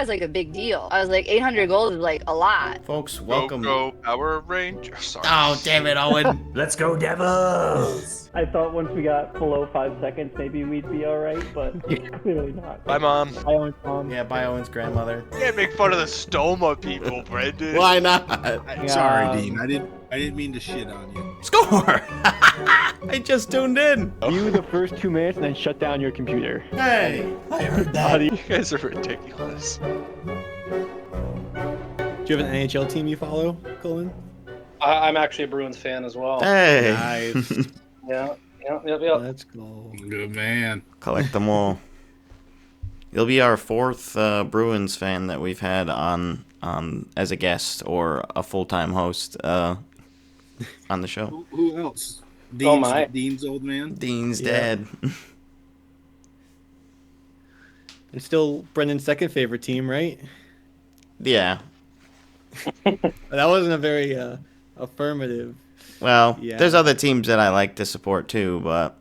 guy's like a big deal. I was like, 800 goals is like a lot. Folks, welcome. Go Power Ranger. Sorry. Oh, damn it, Owen. Let's go, Devils! I thought once we got below 5 seconds, maybe we'd be all right, but clearly not. Bye, Mom. Bye, Owen's mom. Yeah, bye, Owen's grandmother. You can't make fun of the Stoma people, Brendan. Why not? Sorry, Dean. I didn't mean to shit on you. Score! I just tuned in. View the first 2 minutes and then shut down your computer. Hey, I heard that. You guys are ridiculous. Do you have an NHL team you follow, Cullen? I'm actually a Bruins fan as well. Hey. Nice. Yeah. Let's go. Good man. Collect them all. You'll be our fourth Bruins fan that we've had on as a guest or a full-time host on the show. Who else? My. Dean's old man? Dean's Yeah. dad. It's still Brendan's second favorite team, right? Yeah. That wasn't a very affirmative. Well, Yeah. there's other teams that I like to support too, but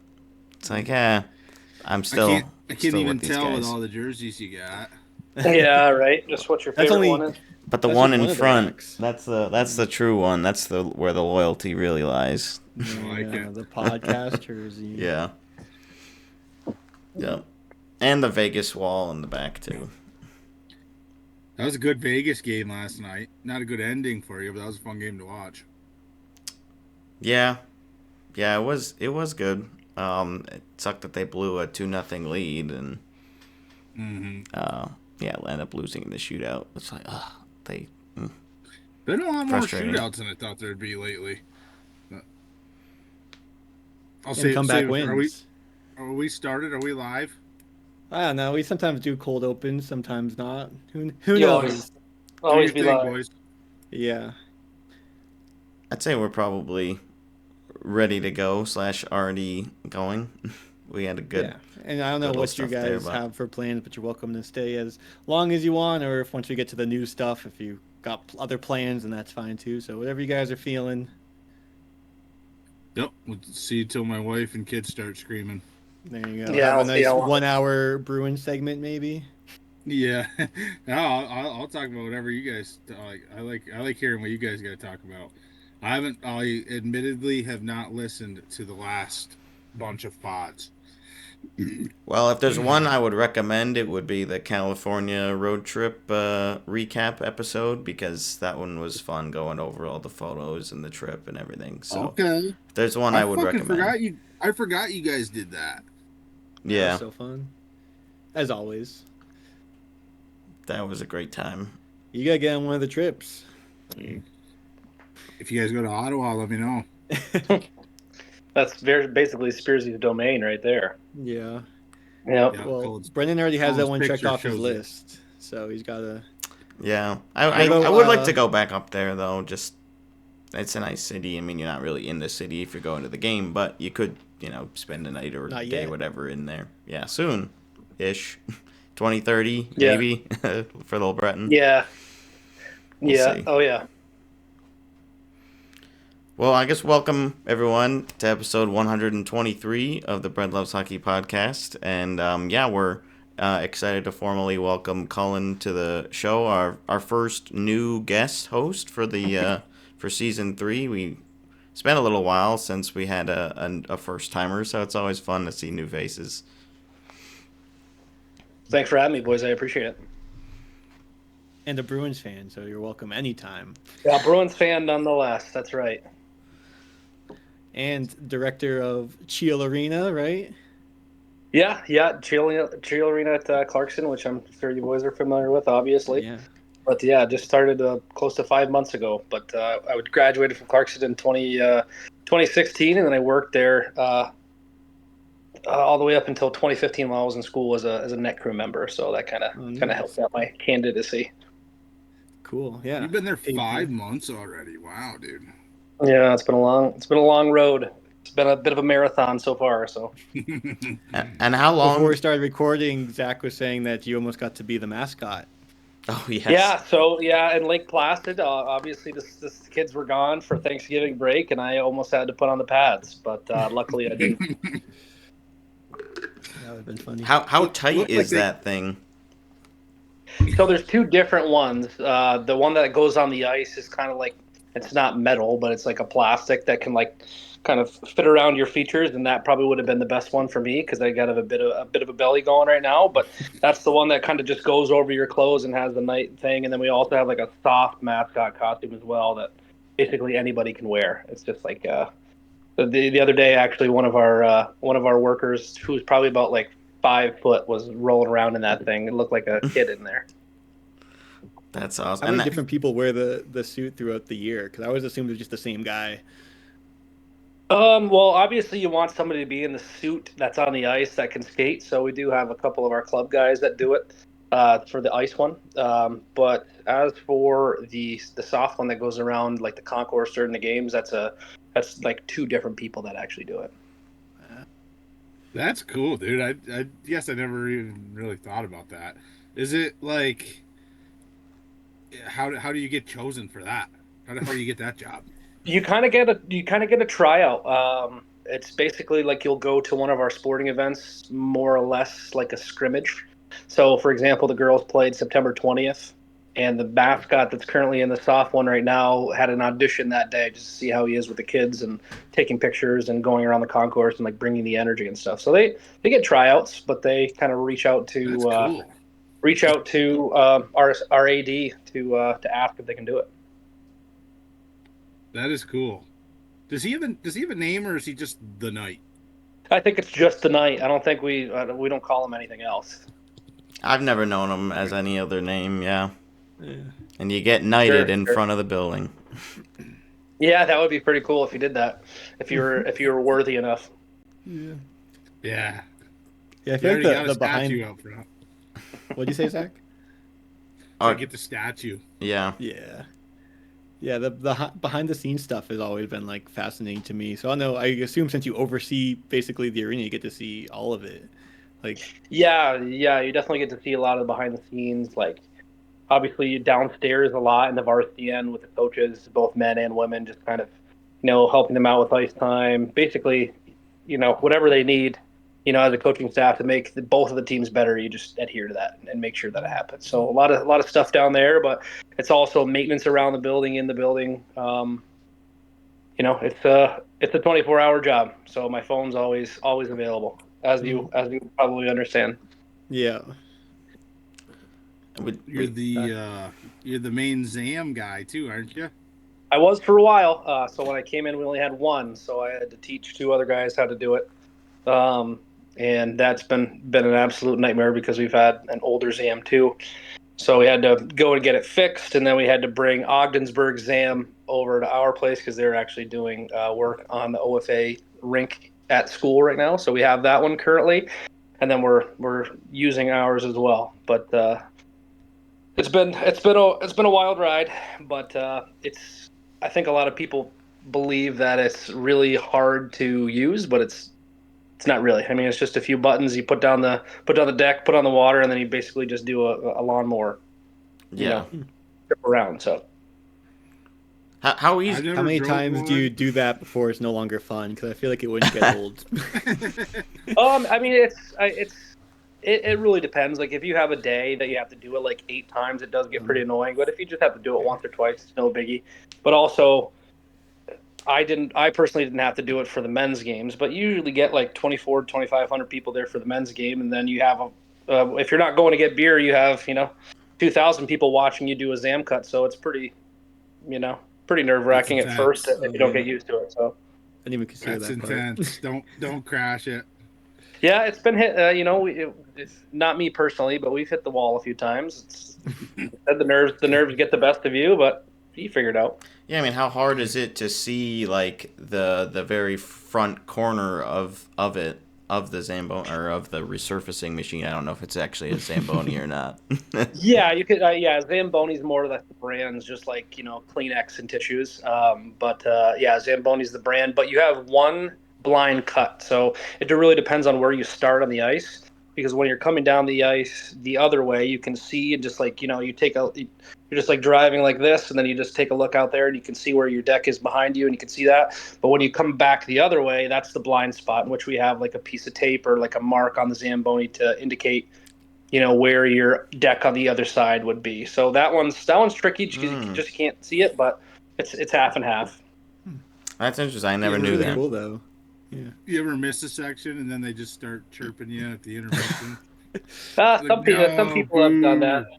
it's like, I'm still. I can't still even with these tell guys. with all the jerseys you got. Yeah, right. Just what your That's favorite only- one is. But the That's one just in one of the front, racks. that's the true one. That's the where the loyalty really lies. like it. The podcast jersey. Yeah. Yep. And the Vegas wall in the back too. That was a good Vegas game last night. Not a good ending for you, but that was a fun game to watch. Yeah. Yeah, it was good. It sucked that they blew a 2-0 lead and ended up losing in the shootout. It's like, Been a lot more Frustrating. shootouts than I thought there'd be lately. But I'll And say comeback save it. wins. Are we started? Are we live? I don't know. We sometimes do cold opens, sometimes not. Who You knows? Always Do be your thing, live. boys. Yeah. I'd say we're probably ready to go / already going. We had a good. Yeah. And I don't know good what you little stuff there, guys but- have for plans, but you're welcome to stay as long as you want, or if once we get to the new stuff, if you got other plans, then that's fine too. So whatever you guys are feeling. Yep. We'll see you till my wife and kids start screaming. There you go. Yeah, Have I'll a see nice how- 1 hour Bruin segment, maybe. Yeah. No, I'll talk about whatever you guys like. I like hearing what you guys got to talk about. I admittedly have not listened to the last bunch of pods. Well, if there's one I would recommend, it would be the California road trip recap episode, because that one was fun going over all the photos and the trip and everything. So Okay. if there's one I would fucking recommend. I forgot you guys did that. That Yeah, was so fun. As always. that was a great time. You gotta get on one of the trips. If you guys go to Ottawa, let me know. That's basically Spearsy domain right there. Yeah. Yep. Yeah, Well, Colin's- Brendan already has that Colin's one checked picture off his shows it. list. So he's gotta. Yeah, What I about, would like to go back up there though. Just it's a nice city. I mean, you're not really in the city if you're going to the game, but you could spend a night or a Not day, yet. whatever, in there. Yeah, soon, ish, 2030 Yeah. maybe for Little Breton. Yeah. We'll Yeah. see. Oh, yeah. Well, I guess welcome everyone to episode 123 of the Bread Loves Hockey podcast, and we're excited to formally welcome Cullen to the show, our first new guest host for the for season 3. We spent a little while since we had a first timer, so it's always fun to see new faces. Thanks for having me, boys. I appreciate it. And a Bruins fan, so you're welcome anytime. Yeah, Bruins fan nonetheless. That's right. And director of Cheel Arena, right? Yeah. Cheel Arena at Clarkson, which I'm sure you boys are familiar with, obviously. Yeah. But yeah, just started close to 5 months ago. But I graduated from Clarkson in 2016, and then I worked there all the way up until 2015 while I was in school as a net crew member. So that kind of nice. helped out my candidacy. Cool. Yeah. You've been there Hey, 5 months already. Wow, dude. Yeah, it's been a long road. It's been a bit of a marathon so far. So And how long? Before we started recording, Zach was saying that you almost got to be the mascot. Oh yes. yeah, in Lake Placid, obviously the kids were gone for Thanksgiving break, and I almost had to put on the pads, but luckily I didn't. That would have been funny. How tight looked is like they- that thing? So there's two different ones. The one that goes on the ice is kind of like, it's not metal, but it's like a plastic that can like kind of fit around your features, and that probably would have been the best one for me because I got a bit of a belly going right now. But that's the one that kind of just goes over your clothes and has the night thing. And then we also have like a soft mascot costume as well that basically anybody can wear. It's just like the other day, actually, one of our workers, who's probably about like 5 foot, was rolling around in that thing. It looked like a kid in there. That's awesome. How many different people wear the suit throughout the year? Because I always assumed it was just the same guy. Well, obviously you want somebody to be in the suit that's on the ice that can skate. So we do have a couple of our club guys that do it for the ice one. But as for the soft one that goes around like the concourse during the games, that's like two different people that actually do it. That's cool, dude. I guess I never even really thought about that. Is it like how do you get chosen for that? How do you get that job? You kind of get a tryout. It's basically like you'll go to one of our sporting events, more or less like a scrimmage. So, for example, the girls played September 20th, and the mascot that's currently in the soft one right now had an audition that day just to see how he is with the kids and taking pictures and going around the concourse and like bringing the energy and stuff. So they get tryouts, but they kind of reach out That's to cool. our AD to ask if they can do it. That is cool. Does he have a name, or is he just the Knight? I think it's just the night. I don't think we don't call him anything else. I've never known him as any other name, yeah. And you get knighted in front of the building. Yeah, that would be pretty cool if you did that. If you were worthy enough. Yeah. Yeah. Yeah, I You feel already like got the a statue behind. out front. What'd you say, Zach? I get the statue. Yeah. Yeah. Yeah, the behind the scenes stuff has always been like fascinating to me. So I know I assume since you oversee basically the arena, you get to see all of it. Like Yeah, you definitely get to see a lot of the behind the scenes. Like, obviously, downstairs a lot in the varsity end with the coaches, both men and women, just kind of, helping them out with ice time. Basically, whatever they need, as a coaching staff to make both of the teams better, you just adhere to that and make sure that it happens. So a lot of stuff down there, but it's also maintenance around the building, in the building. It's a 24-hour job, so my phone's always available, as you probably understand. yeah. You're the main Zam guy too, aren't you? I was for a while. So when I came in, we only had one, so I had to teach two other guys how to do it. And that's been an absolute nightmare because we've had an older Zam too. So we had to go and get it fixed, and then we had to bring Ogdensburg Zam over to our place because they're actually doing work on the OFA rink at school right now. So we have that one currently, and then we're using ours as well. But it's been a wild ride, but I think a lot of people believe that it's really hard to use, but it's not really. I mean, it's just a few buttons. You put down the deck, put on the water, and then you basically just do a lawnmower. Yeah. Trip around. So How easy? How many times do you do that before it's no longer fun? Because I feel like it wouldn't get old. I mean, it really depends. Like, if you have a day that you have to do it like 8 times, it does get pretty annoying. But if you just have to do it once or twice, it's no biggie. But also, I personally didn't have to do it for the men's games, but you usually get like 2,500 people there for the men's game. And then you have if you're not going to get beer, you have, 2,000 people watching you do a Zam cut. So it's pretty nerve wracking at first if you don't get used to it. So I didn't even consider That's that part. intense. Don't crash it. yeah, it's been hit, it's not me personally, but we've hit the wall a few times. The nerves get the best of you, but you figure it out. Yeah, I mean, how hard is it to see like the very front corner of the Zamboni or of the resurfacing machine? I don't know if it's actually a Zamboni or not. Yeah, you could. Zamboni's more like the brands, just like Kleenex and tissues. But Zamboni's the brand. But you have one blind cut, so it really depends on where you start on the ice. Because when you're coming down the ice the other way, you can see and just like you're just like driving like this, and then you just take a look out there and you can see where your deck is behind you, and you can see that. But when you come back the other way, that's the blind spot in which we have like a piece of tape or like a mark on the Zamboni to indicate where your deck on the other side would be. So that one's tricky because you just can't see it, but it's half and half. That's interesting. I never Yeah, knew Really that. cool though. Yeah. You ever miss a section and then they just start chirping you at the intermission? Some No, people have done that. boo.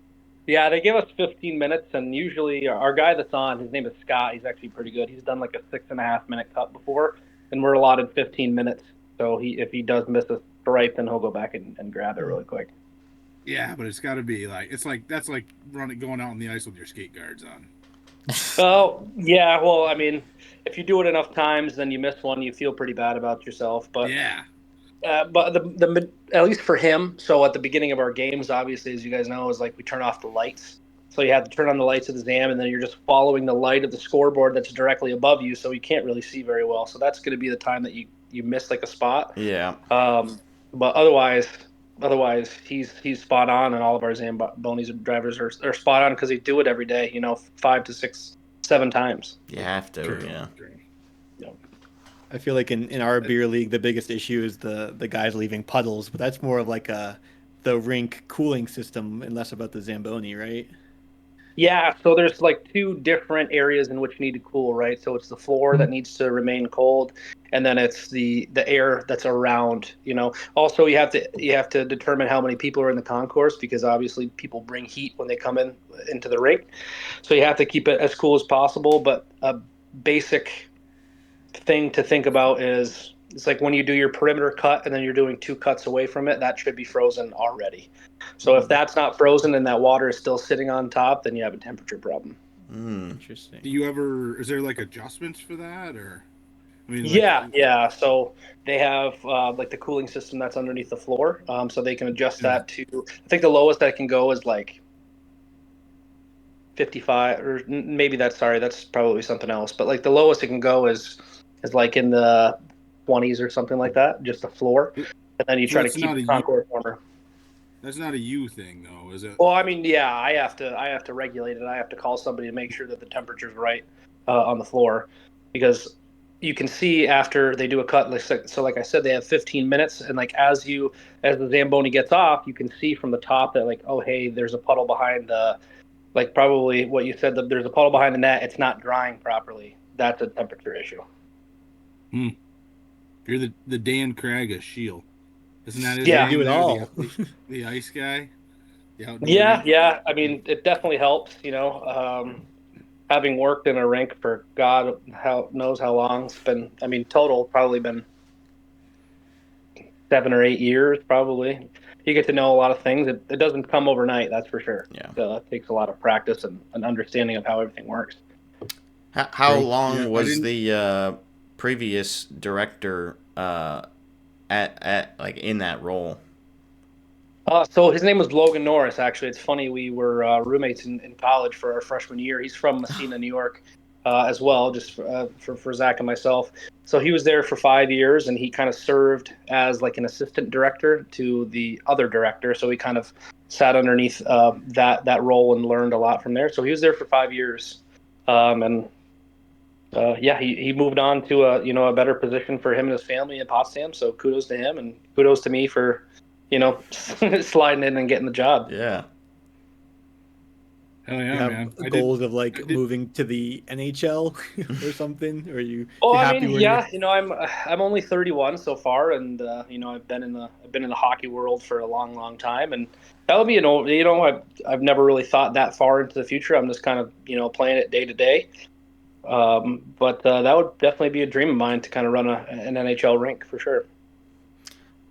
Yeah, they give us 15 minutes, and usually our guy that's on, his name is Scott. He's actually pretty good. He's done like a 6.5 minute cut before, and we're allotted 15 minutes. So if he does miss a stripe, then he'll go back and grab it really quick. Yeah, but it's got to be that's like going out on the ice with your skate guards on. Oh, yeah. Well, I mean, if you do it enough times, then you miss one, you feel pretty bad about yourself. But Yeah. but the at least for him, so at the beginning of our games, obviously, as you guys know, is like we turn off the lights. So you have to turn on the lights of the ZAM, and then you're just following the light of the scoreboard that's directly above you, so you can't really see very well. So that's going to be the time that you miss like a spot. Yeah. But otherwise he's spot on, and all of our Zamboni drivers are spot on because they do it every day. 5 to 6, 7 times. You have to. True. Yeah. True. I feel like in our beer league, the biggest issue is the guys leaving puddles, but that's more of like the rink cooling system and less about the Zamboni, right? Yeah, so there's like 2 different areas in which you need to cool, right? So it's the floor that needs to remain cold, and then it's the air that's around. Also, you have to determine how many people are in the concourse, because obviously people bring heat when they come into the rink, so you have to keep it as cool as possible. But a basic thing to think about is it's like when you do your perimeter cut and then you're doing 2 cuts away from it, that should be frozen already. So if that's not frozen and that water is still sitting on top, then you have a temperature problem. Interesting. Is there like adjustments for that, or? I mean, Yeah. So they have like the cooling system that's underneath the floor, so they can adjust that to. I think the lowest that can go is like 55, or maybe that's probably something else. But like the lowest it can go is like in the 20s or something like that, just the floor, and then you try to keep the concourse warmer. That's not a you thing, though, is it? Well, I mean, yeah, I have to regulate it. I have to call somebody to make sure that the temperature's right on the floor, because you can see after they do a cut. So, like I said, they have 15 minutes, and like as the Zamboni gets off, you can see from the top that like, oh, hey, there's a puddle behind the, like probably what you said, that there's a puddle behind the net. It's not drying properly. That's a temperature issue. You're the Dan Craig of Cheel. Isn't that his Yeah. name? Do it there, all. the ice guy. Yeah. I mean, it definitely helps. Having worked in a rink for God knows how long, it's been. I mean, total probably been 7 or 8 years. Probably, you get to know a lot of things. It doesn't come overnight, that's for sure. Yeah. So it takes a lot of practice and an understanding of how everything works. How long was the previous director at like in that role? So his name was Logan Norris. Actually, it's funny. We were roommates in college for our freshman year. He's from Messina, New York, as well, just for Zach and myself. So he was there for 5 years, and he kind of served as like an assistant director to the other director. So he kind of sat underneath that role and learned a lot from there. So he was there for 5 years, and he moved on to a better position for him and his family at Potsdam. So kudos to him, and kudos to me for sliding in and getting the job. Yeah. Hell yeah, You have man. goals of like moving to the NHL or something, or you? Oh, you're I happy mean, where yeah, you're- I'm only 31 so far, and I've been in the hockey world for a long time, and that would be I've never really thought that far into the future. I'm just kind of playing it day to day. But that would definitely be a dream of mine, to kind of run an NHL rink for sure.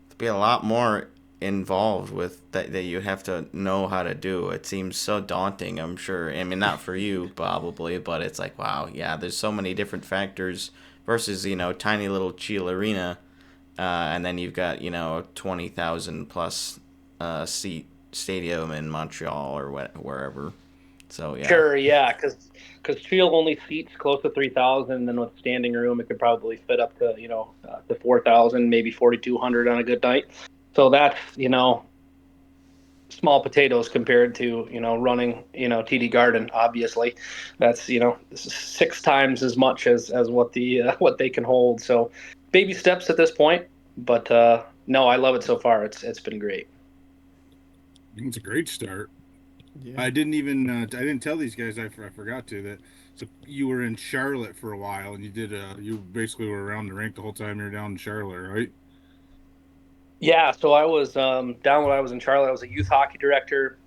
There'd be a lot more involved with that you have to know how to do. It seems so daunting, I'm sure. I mean, not for you probably, but it's like, wow, yeah, there's so many different factors versus, tiny little Cheel arena, and then you've got, a 20,000 plus seat stadium in Montreal or wherever. So yeah. Sure, yeah, because Cheel only seats close to 3,000, and then with standing room, it could probably fit up to to 4,000, maybe 4,200 on a good night. So that's small potatoes compared to running TD Garden. Obviously, that's 6 times as much as what what they can hold. So baby steps at this point, but no, I love it so far. It's been great. It's a great start. Yeah. I didn't tell these guys. I forgot to that. So you were in Charlotte for a while, and you basically were around the rink the whole time you were down in Charlotte, right? Yeah, so I was down when I was in Charlotte. I was a youth hockey director,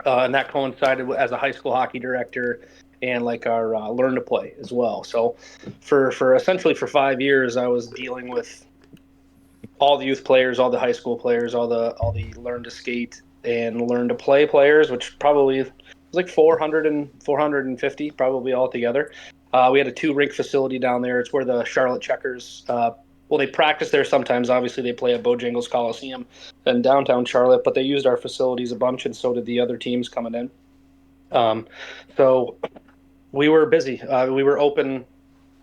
and that coincided as a high school hockey director and like our learn to play as well. So for essentially for 5 years, I was dealing with all the youth players, all the high school players, all the learn to skate and learn to play players, which probably was like 450 probably all together. We had a two rink facility down there. It's where the Charlotte Checkers, well, they practice there sometimes. Obviously, they play at Bojangles Coliseum in downtown Charlotte, but they used our facilities a bunch, and so did the other teams coming in. Um, so we were busy. We were open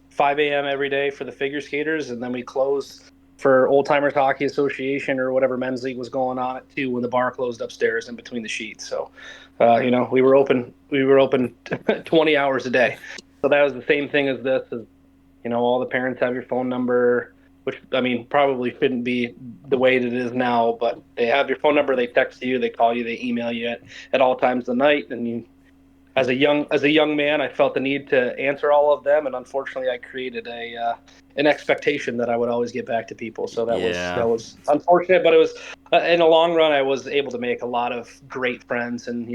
5 a.m. every day for the figure skaters, and then we closed for Old Timers Hockey Association or whatever men's league was going on at 2 when the bar closed upstairs in between the sheets. So, we were open. We were open 20 hours a day. So that was the same thing as this. Is all the parents have your phone number, which I mean probably shouldn't be the way that it is now, but they have your phone number. They text you, they call you, they email you at all times of the night, and you as a young man, I felt the need to answer all of them, and unfortunately, I created an expectation that I would always get back to people. So that was Yeah. that was unfortunate, but it was in the long run. I was able to make a lot of great friends, and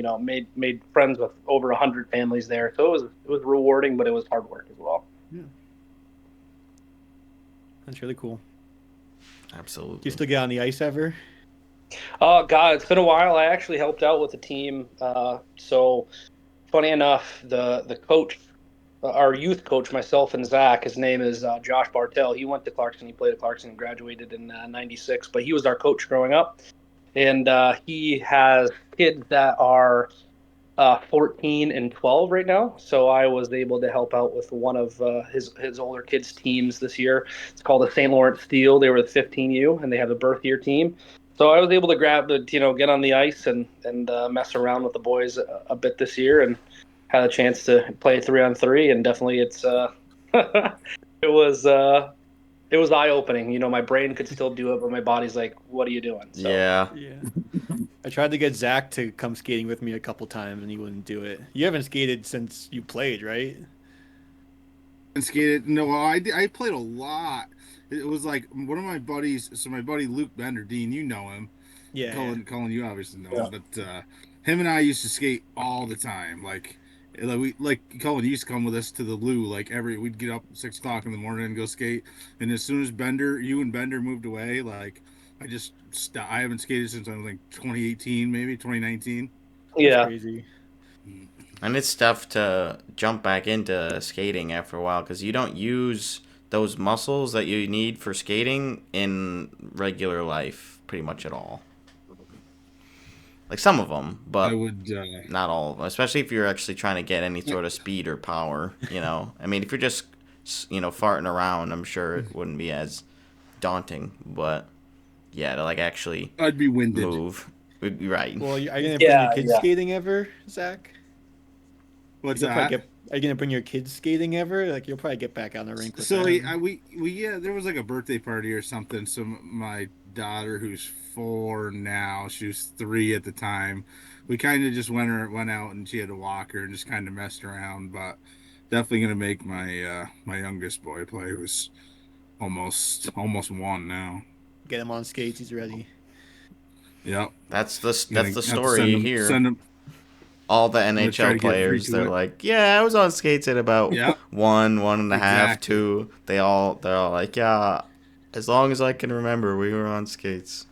made friends with over 100 families there. So it was rewarding, but it was hard work as well. That's really cool. Absolutely. Do you still get on the ice ever? Oh God, it's been a while. I actually helped out with the team. So funny enough, the coach, our youth coach, myself and Zach, his name is Josh Bartell. He went to Clarkson. He played at Clarkson and graduated in '96. But he was our coach growing up, and he has kids that are 14 and 12 right now. So I was able to help out with one of his older kids' teams this year. It's called the St. Lawrence Steel. They were the 15U, and they have a birth year team. So I was able to get on the ice and mess around with the boys a bit this year, and had a chance to play 3-on-3. And definitely, it was eye opening. My brain could still do it, but my body's like, "What are you doing?" So. Yeah. Yeah. I tried to get Zach to come skating with me a couple times, and he wouldn't do it. You haven't skated since you played, right? And skated. No, I played a lot. It was like one of my buddies. So my buddy Luke Bender, Dean, you know him. Yeah. Cullen, you obviously know him. But him and I used to skate all the time. Like Cullen used to come with us to the Lou. We'd get up at 6 o'clock in the morning and go skate. And as soon as you and Bender moved away, like I just stopped. I haven't skated since I was like 2018, maybe 2019. That's Yeah. crazy. And it's tough to jump back into skating after a while because you don't use those muscles that you need for skating in regular life pretty much at all. Like some of them, but I would not all of them. Especially if you're actually trying to get any sort of speed or power, I mean, if you're just, farting around, I'm sure it wouldn't be as daunting. But, yeah, to, actually I'd be winded. move. Right. Well, are you going to bring Yeah, your kids yeah. skating ever, Zach? What's You'll probably that? are you going to bring your kids skating ever? Like, you'll probably get back on the rink with So them. there was like a birthday party or something. So my daughter, who's 4 now, she was 3 at the time. We kind of just went out and she had a walker and just kind of messed around. But definitely gonna make my youngest boy play, who's almost 1 now. Get him on skates. He's ready. Yep. That's the Have to story you hear. Send him. All the try to NHL get players, free to they're it. like, yeah, I was on skates at about Yeah. 1.5, Exactly. 2. They're all like, yeah, as long as I can remember, we were on skates.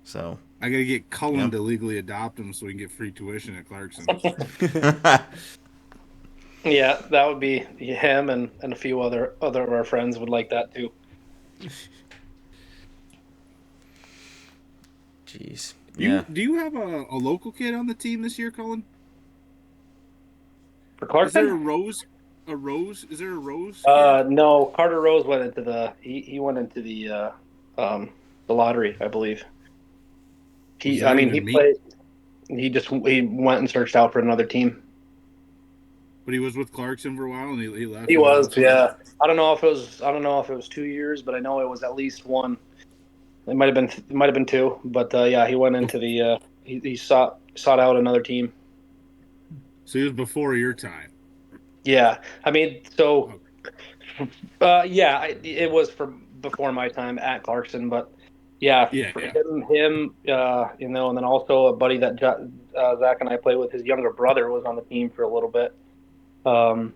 So. I gotta get Cullen Yep. to legally adopt him so we can get free tuition at Clarkson. Yeah, that would be him, and a few other of our friends would like that too. Jeez. Do you have a local kid on the team this year, Cullen? For Is there a Clarkson? Rose? Is there a Rose? No, Carter Rose went into he went into the lottery, I believe. Was that He even me? played. He went and searched out for another team. But he was with Clarkson for a while, and he left. He was, yeah. I don't know if it was 2 years, but I know it was at least one. It might have been 2, but yeah, he went into the he sought out another team. So it was before your time. Yeah, I mean, so it was before my time at Clarkson, but yeah, Yeah, for yeah. him, and then also a buddy that Zach and I played with, his younger brother was on the team for a little bit.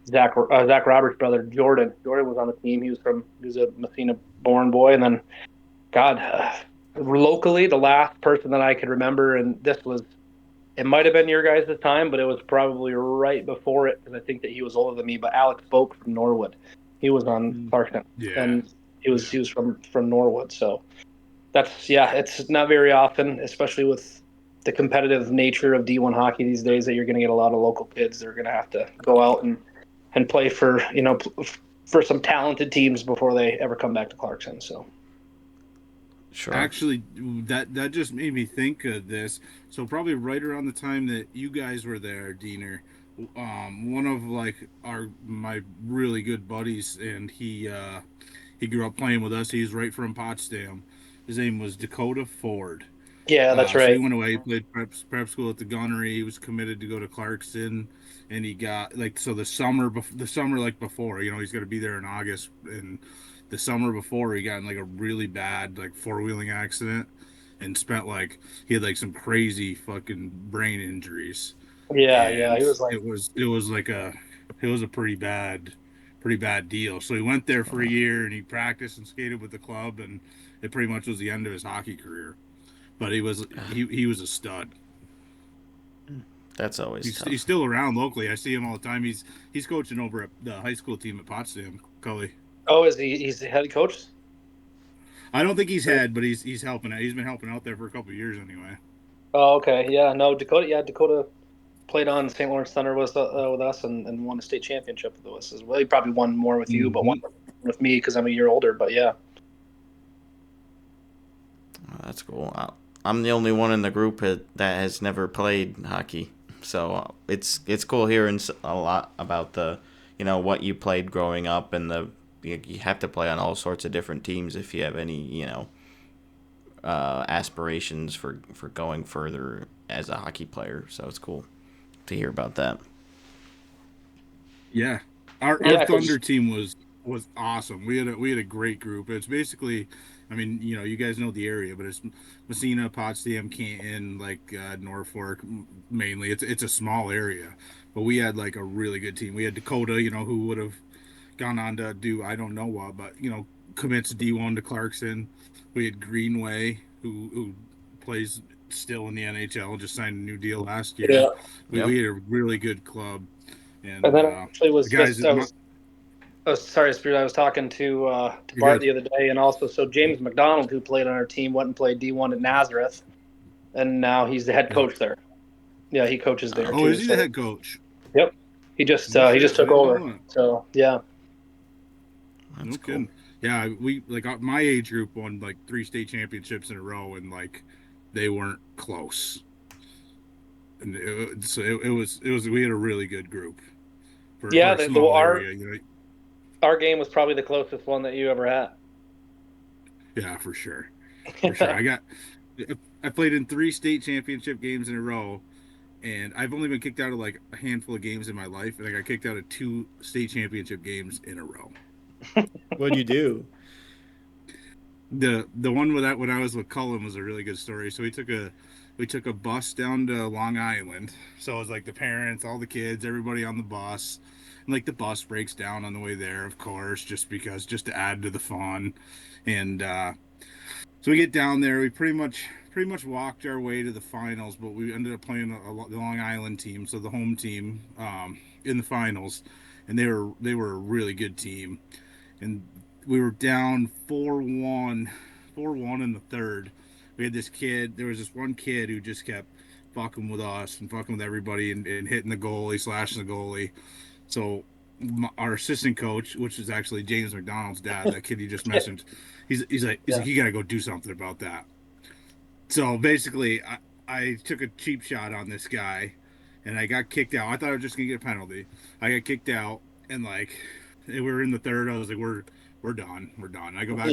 Zach Roberts' brother Jordan. Jordan was on the team. He was a Messina born boy, and then God, locally, the last person that I could remember, and it might have been your guys' time, but it was probably right before it because I think that he was older than me. But Alex Boak from Norwood, he was on Clarkson, Yeah. and he was from Norwood. So it's not very often, especially with the competitive nature of D1 hockey these days, that you're going to get a lot of local kids that are going to have to go out and play for for some talented teams before they ever come back to Clarkson. So. Sure. Actually, that just made me think of this. So probably right around the time that you guys were there, Diener, one of my really good buddies, and he grew up playing with us. He's right from Potsdam. His name was Dakota Ford. Yeah, that's So he right. went away. He played prep school at the Gunnery. He was committed to go to Clarkson, and he got the summer before. He's going to be there in August, and the summer before he got in a really bad four-wheeling accident, and spent he had some crazy fucking brain injuries, Yeah. He and was like, it was a pretty bad deal. So he went there for a year, and he practiced and skated with the club, and it pretty much was the end of his hockey career. But he was a stud. That's always tough. He's still around locally. I see him all the time. He's coaching over at the high school team at Potsdam, Cully. oh, he's the head coach? I don't think he's head, but he's helping out. He's been helping out there for a couple of years anyway. Oh, okay. Yeah, no, Dakota. Yeah, Dakota played on St. Lawrence Thunder with us and won a state championship with us as well. He probably won more with you, but one with me because I'm a year older. But yeah. Oh, that's cool. I'm the only one in the group that has never played hockey, so it's cool hearing a lot about what you played growing up, and you have to play on all sorts of different teams if you have any aspirations for going further as a hockey player. So it's cool to hear about that. Yeah, our Thunder team was awesome. We had a great group. It's basically, I mean, you guys know the area, but it's Messina, Potsdam, Canton, Norfolk mainly. It's a small area, but we had a really good team. We had Dakota, who would have gone on to do I don't know what, but commits D1 to Clarkson. We had Greenway, who plays still in the NHL, just signed a new deal last year. Yeah. We had a really good club. And And then actually was the guys just sorry, Spirit. I was talking to Bart the other day, and also James McDonald, who played on our team, went and played D1 at Nazareth, and now he's the head coach there. Yeah, he coaches there too. Is he the head coach? Yep. He just took over. So yeah. That's No cool. kidding. Yeah, we my age group won 3 state championships in a row, and they weren't close. And it was we had a really good group. For a small area, our game was probably the closest one that you ever had. Yeah, for sure. For sure. I played in 3 state championship games in a row, and I've only been kicked out of a handful of games in my life, and I got kicked out of 2 state championship games in a row. What'd you do? The one with that when I was with Cullen was a really good story. So we took a bus down to Long Island. So it was the parents, all the kids, everybody on the bus. And the bus breaks down on the way there, of course, just to add to the fun. And so we get down there. We pretty much walked our way to the finals, but we ended up playing the Long Island team, so the home team, in the finals, and they were a really good team. And we were down 4-1 in the third. We had there was this one kid who just kept fucking with us and fucking with everybody and hitting the goalie, slashing the goalie. So our assistant coach, which is actually James McDonald's dad, that kid you just mentioned, he's like, you gotta go do something about that. So basically, I took a cheap shot on this guy, and I got kicked out. I thought I was just gonna get a penalty. I got kicked out, and we were in the third. I was like, we're we're done. I go back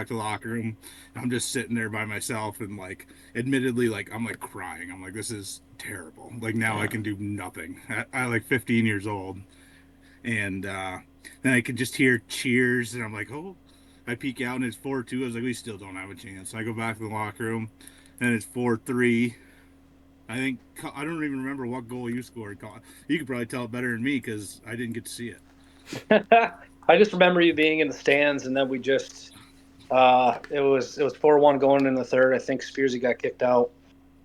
to the locker room. I'm just sitting there by myself and like, admittedly, like I'm like crying. I'm like, this is terrible. Like now I can do nothing. I like 15 years old, and then I could just hear cheers, and I'm like, oh. I peek out and it's 4-2. I was like, we still don't have a chance. So I go back to the locker room, and it's 4-3. I think I don't even remember what goal you scored. You could probably tell it better than me because I didn't get to see it. I just remember you being in the stands, and then we just it was 4-1 going in the third. I think Spearsy got kicked out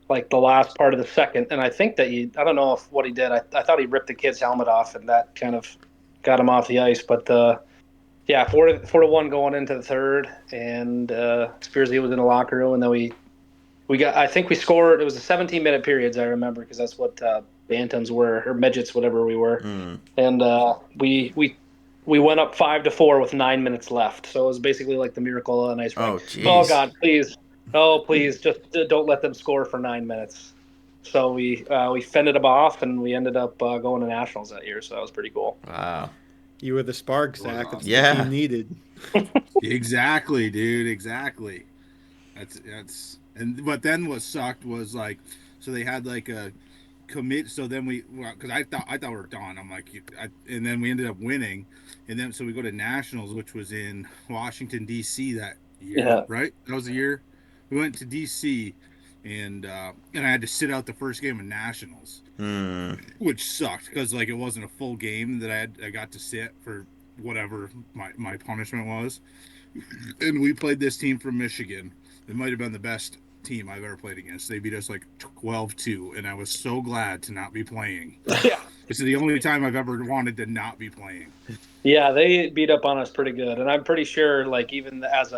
like the last part of the second, and I think that I don't know what he did. I thought he ripped the kid's helmet off, and that kind of got him off the ice. But yeah, 4-1 going into the third, and Spearsy was in the locker room, and then we got. I think we scored. It was a 17-minute periods. I remember because that's what bantams were, or midgets, whatever we were, and we went up 5-4 with 9 minutes left. So it was basically like the miracle on ice rink. Oh God, please, just don't let them score for 9 minutes. So we fended them off, and we ended up going to nationals that year. So that was pretty cool. Wow. You were the spark, Zach. That's Yeah. the team needed. Exactly, dude. Exactly. But then what sucked was like, so they had like a commit. So then because I thought we were done. I'm like, and then we ended up winning, and then so we go to nationals, which was in Washington D.C. that year, Yeah. right? That was the year we went to D.C. and I had to sit out the first game of nationals, which sucked because like it wasn't a full game that I got to sit for whatever my punishment was. And we played this team from Michigan. It might have been the best team I've ever played against. They beat us like 12-2, and I was so glad to not be playing. Yeah. This is the only time I've ever wanted to not be playing. Yeah, they beat up on us pretty good, and I'm pretty sure like even as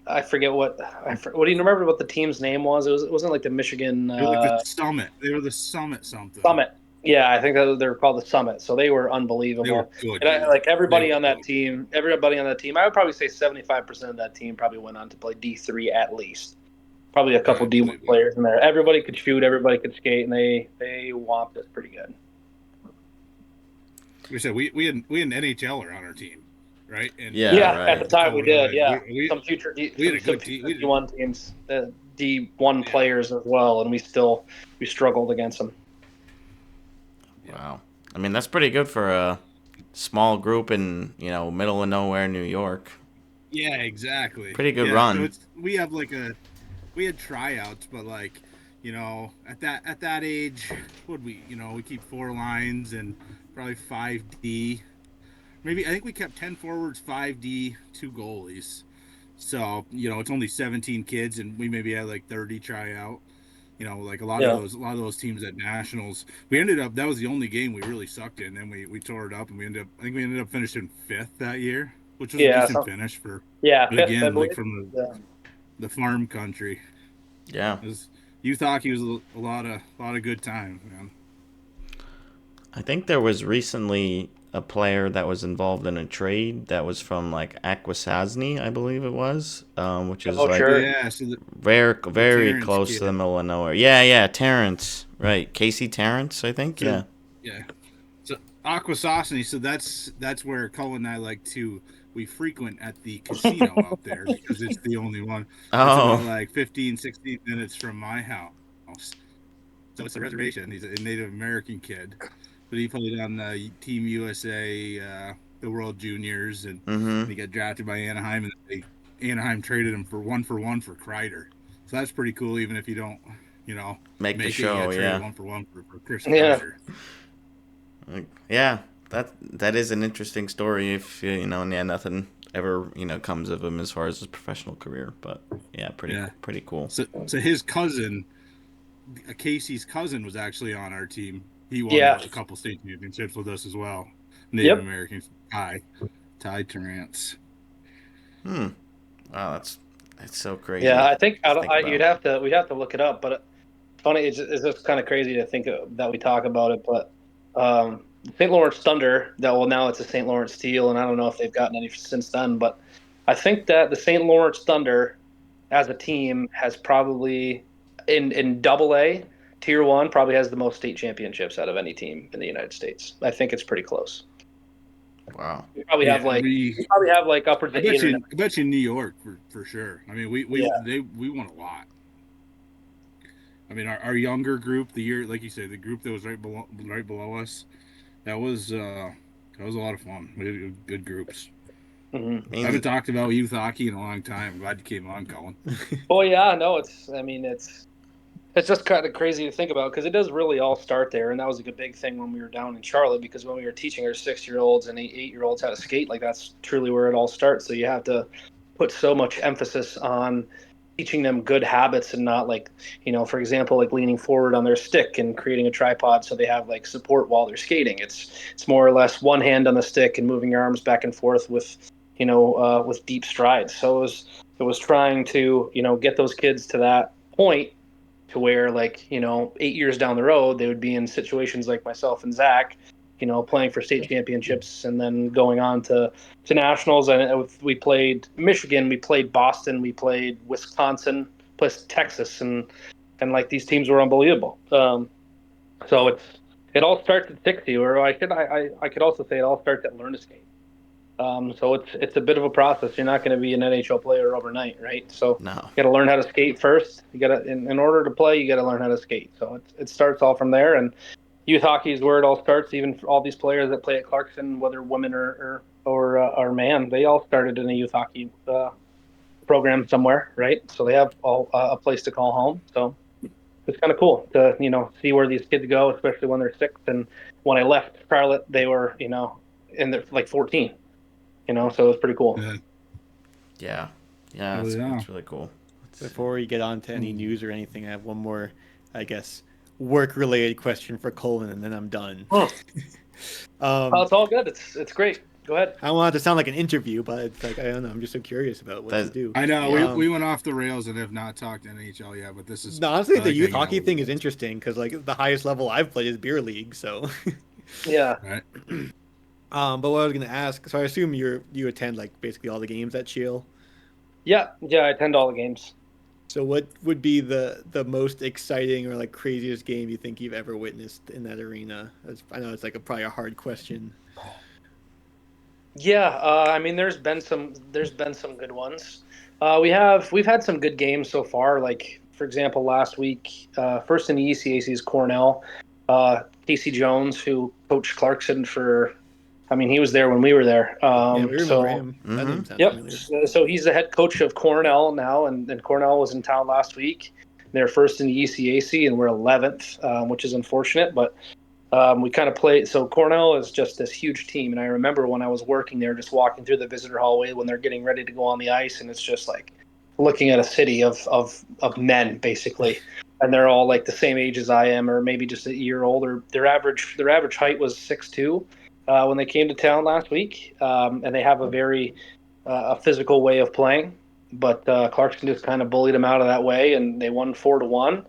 I forget what do you remember what the team's name was? It wasn't like the Michigan They were like the Summit. They were the Summit something. Summit. Yeah, I think that they were called the Summit. So they were unbelievable. They were good. And like everybody on that team, I would probably say 75% of that team probably went on to play D3 at least. Probably a couple D1 players in there. Everybody could shoot, everybody could skate, and they whomped us pretty good. We said we had an NHLer on our team, right? And right. At the time we did. Yeah, some future we had a good team. D1 teams, D1 players as well, and we struggled against them. Wow. I mean, that's pretty good for a small group in, middle of nowhere, New York. Yeah, exactly. Pretty good run. So we had tryouts, but like, at that age, we keep 4 lines and probably 5D. Maybe I think we kept 10 forwards, 5D, 2 goalies. So, it's only 17 kids, and we maybe had like 30 tryout. Like a lot of those teams at nationals, that was the only game we really sucked in. Then we tore it up, and we ended up finishing 5th that year, which was a decent finish for again, like from the farm country. Yeah, youth hockey was a lot of good times, man. I think there was recently a player that was involved in a trade that was from like Akwesasne, I believe it was, which is very close to the middle of nowhere. Yeah, Terrence, right? Casey Terrence, I think. Yeah. So Akwesasne, so that's where Cullen and I we frequent at the casino out there because it's the only one. Oh. It's about like 15, 16 minutes from my house. So it's a reservation. He's a Native American kid. But he played on Team USA, the World Juniors, and he got drafted by Anaheim, and Anaheim traded him for one for Kreider. So that's pretty cool, even if you don't, make the show. Yeah, 1-for-1 for Chris Kreider. Yeah, that is an interesting story. If nothing ever comes of him as far as his professional career, but pretty cool. So his cousin, Casey's cousin, was actually on our team. He won a couple state championships with us as well. Native Americans, Ty Terrence. Wow, that's so crazy. Yeah, I think we'd have to look it up, but funny, it's just kind of crazy to think that we talk about it. But St. Lawrence Thunder, now it's the St. Lawrence Steel, and I don't know if they've gotten any since then. But I think that the St. Lawrence Thunder, as a team, has probably in AA. Tier 1 probably has the most state championships out of any team in the United States. I think it's pretty close. Wow. We probably have like upwards I of bet 8 or you, 9. I bet you New York for sure. I mean, we won a lot. I mean, our younger group, the year, like you said, the group that was right below us, that was a lot of fun. We had good groups. Mm-hmm. I haven't talked about youth hockey in a long time. I'm glad you came on, Cullen. Oh yeah, no, it's just kind of crazy to think about because it does really all start there, and that was like a big thing when we were down in Charlotte because when we were teaching our 6-year-olds and 8-year-olds how to skate, like that's truly where it all starts. So you have to put so much emphasis on teaching them good habits and not like, for example, like leaning forward on their stick and creating a tripod so they have like support while they're skating. It's more or less one hand on the stick and moving your arms back and forth with deep strides. So it was trying to get those kids to that point to where like 8 years down the road they would be in situations like myself and Zach, playing for state championships and then going on to nationals. And we played Michigan, we played Boston, we played Wisconsin, plus Texas, and like these teams were unbelievable. So it all starts at 60, or I could also say it all starts at learn to skate. So it's a bit of a process. You're not going to be an NHL player overnight, right? So No. you got to learn how to skate first. You got to, in order to play, you got to learn how to skate. So it starts all from there. And youth hockey is where it all starts. Even for all these players that play at Clarkson, whether women or man, they all started in a youth hockey program somewhere, right? So they have all a place to call home. So it's kind of cool to see where these kids go, especially when they're 6. And when I left Charlotte, they were in their like 14. So it was pretty cool. Yeah. Yeah, Oh, yeah. it's really cool. Before we get on to any news or anything, I have one more, I guess, work-related question for Cullen, and then I'm done. Oh, it's all good. It's great. Go ahead. I don't want it to sound like an interview, but it's like, I don't know. I'm just so curious about what you do. I know Yeah. we went off the rails and have not talked NHL yet, but this is No, honestly, I the like youth hanging out hockey with thing you is guys. interesting because like the highest level I've played is beer league. So, Yeah. Right. but what I was gonna ask, so I assume you attend like basically all the games at Cheel. Yeah. I attend all the games. So what would be the most exciting or like craziest game you think you've ever witnessed in that arena? I know it's like probably a hard question. Yeah. I mean, there's been some good ones. We've had some good games so far. Like for example, last week, first in the ECAC is Cornell. Casey Jones, who coached Clarkson for, I mean, he was there when we were there. Yeah, we remember So him. That name sounds yep. familiar. So he's the head coach of Cornell now, and Cornell was in town last week. They're first in the ECAC, and we're 11th, which is unfortunate. But we kind of played. So Cornell is just this huge team, and I remember when I was working there, just walking through the visitor hallway when they're getting ready to go on the ice, and it's just like looking at a city of men basically, and they're all like the same age as I am, or maybe just a year older. Their average height was 6'2" when they came to town last week, and they have a very a physical way of playing. But Clarkson just kind of bullied them out of that way, and they won 4-1,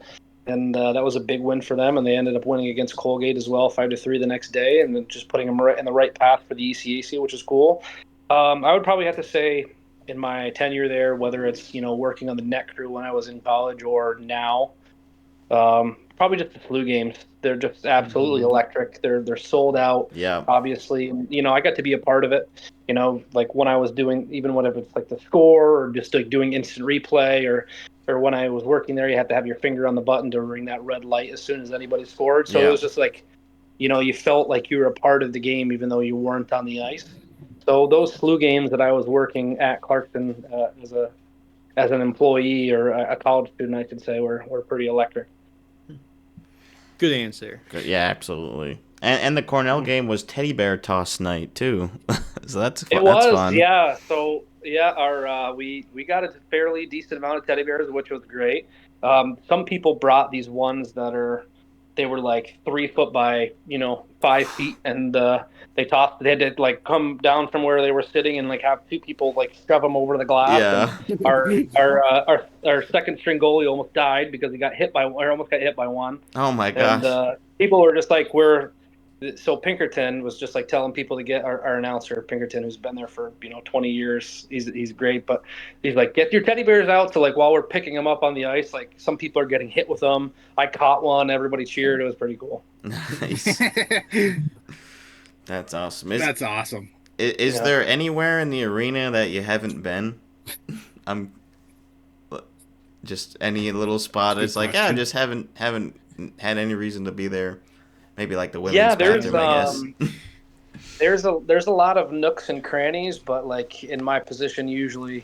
and that was a big win for them. And they ended up winning against Colgate as well, 5-3 the next day, and then just putting them right in the right path for the ECAC, which is cool. I would probably have to say, in my tenure there, whether it's working on the net crew when I was in college or now, probably just the flu games. They're just absolutely electric. They're sold out. Yeah. Obviously, I got to be a part of it. Like when I was doing, even whatever it's like the score or just like doing instant replay, or when I was working there, you had to have your finger on the button to ring that red light as soon as anybody scored. So Yeah. it was just like, you felt like you were a part of the game even though you weren't on the ice. So those flu games that I was working at Clarkson as an employee or a college student, I should say, were pretty electric. Good answer. Good. Yeah, absolutely. And the Cornell game was teddy bear toss night too. So that's It that's was, fun. yeah. So yeah, our we got a fairly decent amount of teddy bears, which was great. Some people brought these ones they were like 3 foot by 5 feet, and they had to like come down from where they were sitting and like have 2 people like shove them over the glass. Yeah. And our second string goalie almost died because he almost got hit by one. Oh my gosh. And people were just like, so Pinkerton was just like telling people to get our announcer Pinkerton, who's been there for 20 years. He's great, but he's like, get your teddy bears out. So like while we're picking them up on the ice, like some people are getting hit with them. I caught one. Everybody cheered. It was pretty cool. Nice. That's awesome. That's awesome. Is Yeah. there anywhere in the arena that you haven't been? I'm just any little spot. Good It's like, yeah, I question. just haven't had any reason to be there. Maybe like the Yeah, women's bathroom, I guess. there's a lot of nooks and crannies, but like in my position, usually,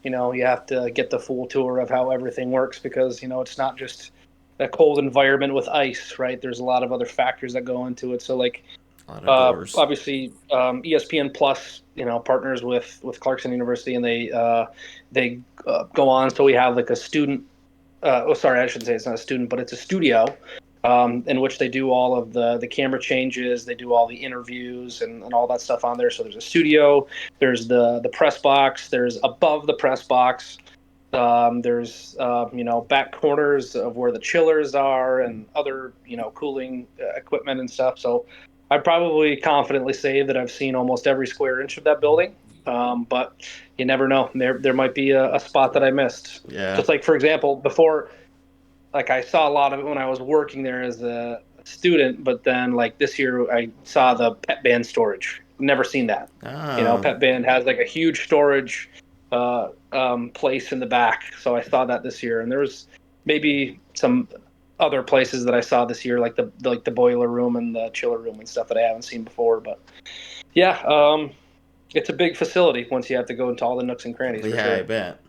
you have to get the full tour of how everything works because it's not just a cold environment with ice, right? There's a lot of other factors that go into it. So like, A lot of doors. obviously, ESPN Plus, partners with Clarkson University, and they go on. So we have like a student. Sorry, I shouldn't say it's not a student, but it's a studio in which they do all of the camera changes, they do all the interviews and all that stuff on there. So there's a studio, there's the press box, there's above the press box, there's back corners of where the chillers are and other cooling equipment and stuff. So I'd probably confidently say that I've seen almost every square inch of that building. But you never know. There might be a spot that I missed. Yeah. Just like, for example, before, like I saw a lot of it when I was working there as a student, but then like this year I saw the pet band storage. Never seen that. Oh. Pet band has like a huge storage place in the back, so I saw that this year. And there was maybe some other places that I saw this year, like the boiler room and the chiller room and stuff that I haven't seen before. But yeah, it's a big facility once you have to go into all the nooks and crannies. Yeah, For sure. I bet.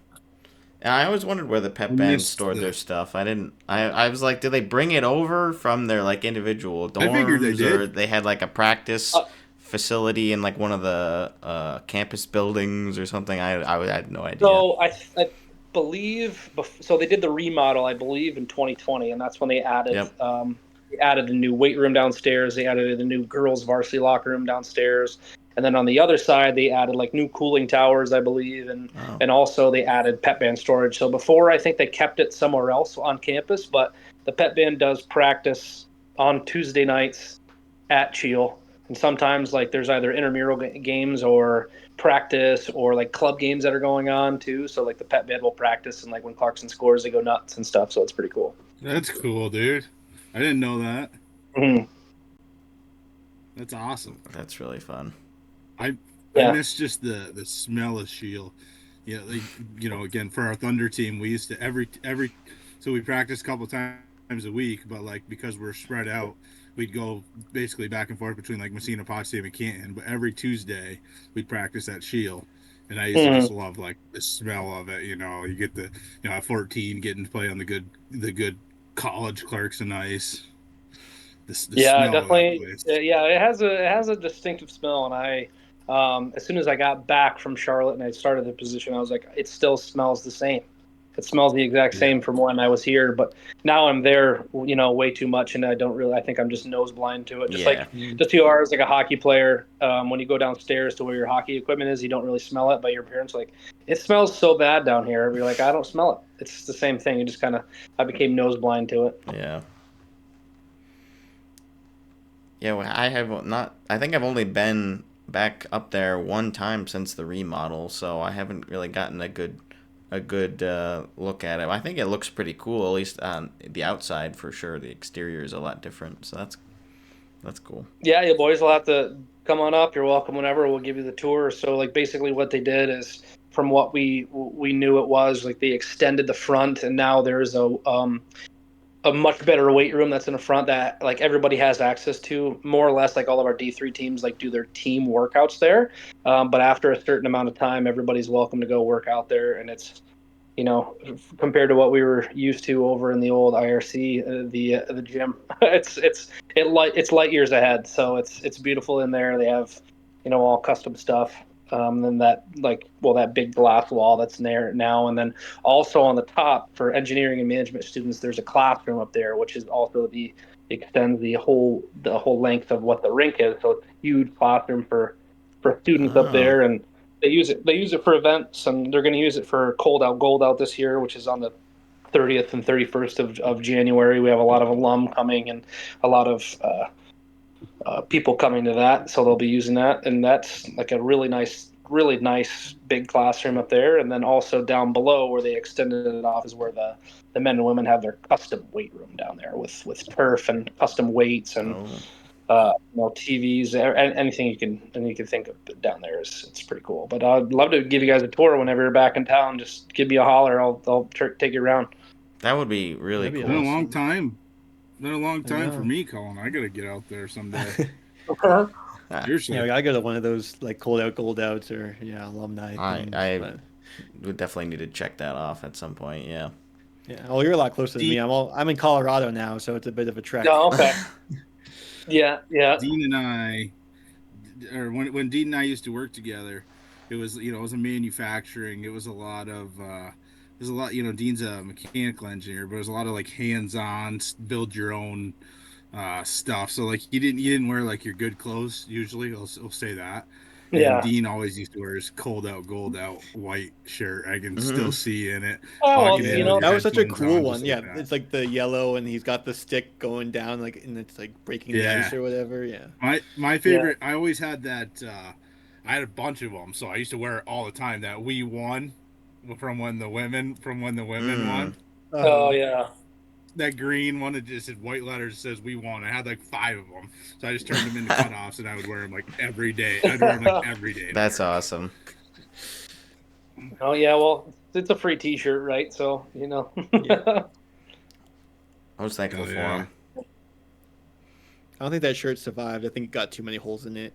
And I always wondered where the pep I bands missed stored the- their stuff. I was like, did they bring it over from their like individual dorms, I figured they did. or they had like a practice facility in like one of the campus buildings or something? I had no idea. So I believe so. They did the remodel, I believe, in 2020, and that's when they added Yep. they added a new weight room downstairs. They added a new girls' varsity locker room downstairs, and then on the other side, they added like new cooling towers, I believe, and Oh. and also they added pet band storage. So before, I think they kept it somewhere else on campus, but the pet band does practice on Tuesday nights at Cheel, and sometimes like there's either intramural games or practice or like club games that are going on too. So like the pet band will practice, and like when Clarkson scores, they go nuts and stuff. So it's pretty cool. That's cool, dude. I didn't know that. Mhm. That's awesome. That's really fun. I Yeah. miss just the smell of Cheel. Yeah, like, again, for our Thunder team, we used to every so we practiced a couple times a week, but like because we're spread out, we'd go basically back and forth between like Messina, Potsdam, and Canton. But every Tuesday we'd practice at Cheel, and I used to just love like the smell of it. You get the at 14 getting to play on the good college Clarkson ice. The Yeah, smell definitely. of that place. Yeah, it has a distinctive smell, and as soon as I got back from Charlotte and I started the position, I was like, it still smells the same. It smells the exact same from when I was here, but now I'm there, way too much, and I think I'm just nose blind to it. Just Yeah. who you are as like a hockey player, when you go downstairs to where your hockey equipment is, you don't really smell it, but your parents are like, it smells so bad down here. You're like, I don't smell it. It's the same thing. I became nose blind to it. Yeah. Yeah, well, I have not. I think I've only been back up there one time since the remodel, so I haven't really gotten a good look at it. I think it looks pretty cool, at least on the outside for sure. The exterior is a lot different, so that's cool. Yeah, you boys will have to come on up. You're welcome whenever. We'll give you the tour. So, like, basically what they did is, from what we knew it was, like, they extended the front, and now there's a much better weight room that's in the front that like everybody has access to, more or less. Like all of our D3 teams like do their team workouts there, but after a certain amount of time, everybody's welcome to go work out there, and it's compared to what we were used to over in the old IRC, the gym, it's light years ahead. So it's beautiful in there. They have all custom stuff. And that big glass wall that's there now, and then also on the top for engineering and management students, there's a classroom up there, which is also extends the whole length of what the rink is. So it's a huge classroom for students up there, and they use it for events, and they're going to use it for Cold Out Gold Out this year, which is on the 30th and 31st of January. We have a lot of alum coming and a lot of people coming to that, so they'll be using that, and that's like a really nice big classroom up there. And then also down below where they extended it off is where the men and women have their custom weight room down there with turf and custom weights and TVs, anything you can think of down there it's pretty cool. But I'd love to give you guys a tour whenever you're back in town. Just give me a holler. I'll take you around. That would be really That'd be cool. Been a awesome. long time. Been a long I time know. for me, Colin. I gotta get out there someday. Seriously. Yeah, I gotta go to one of those like cold out, gold outs, or alumni things. I But would definitely need to check that off at some point. Yeah. yeah, well, you're a lot closer than me. I'm in Colorado now, so it's a bit of a trek. Oh, okay. Yeah. Dean and I, or when Dean and I used to work together, it was it was a manufacturing. It was a lot of there's a lot. Dean's a mechanical engineer, but there's a lot of like hands-on, build your own stuff. So like you didn't wear like your good clothes usually. I'll say that. And Yeah. Dean always used to wear his cold out, gold out white shirt. I can still see in it. Oh, Walking in with your That was such a headphones cool on, one. just Yeah, like that. it's like the yellow, and he's got the stick going down, like, and it's like breaking the Yeah. ice or whatever. Yeah. My favorite. I always had that. I had a bunch of them, so I used to wear it all the time. That we won from when the women won. Oh yeah. That green one that just said white letters says we won. I had like 5 of them, so I just turned them into cutoffs, and I would wear them like every day. I'd wear them like every day. That's awesome. Oh yeah. Well, it's a free T-shirt, right? So I was thankful for yeah. him. I don't think that shirt survived. I think it got too many holes in it.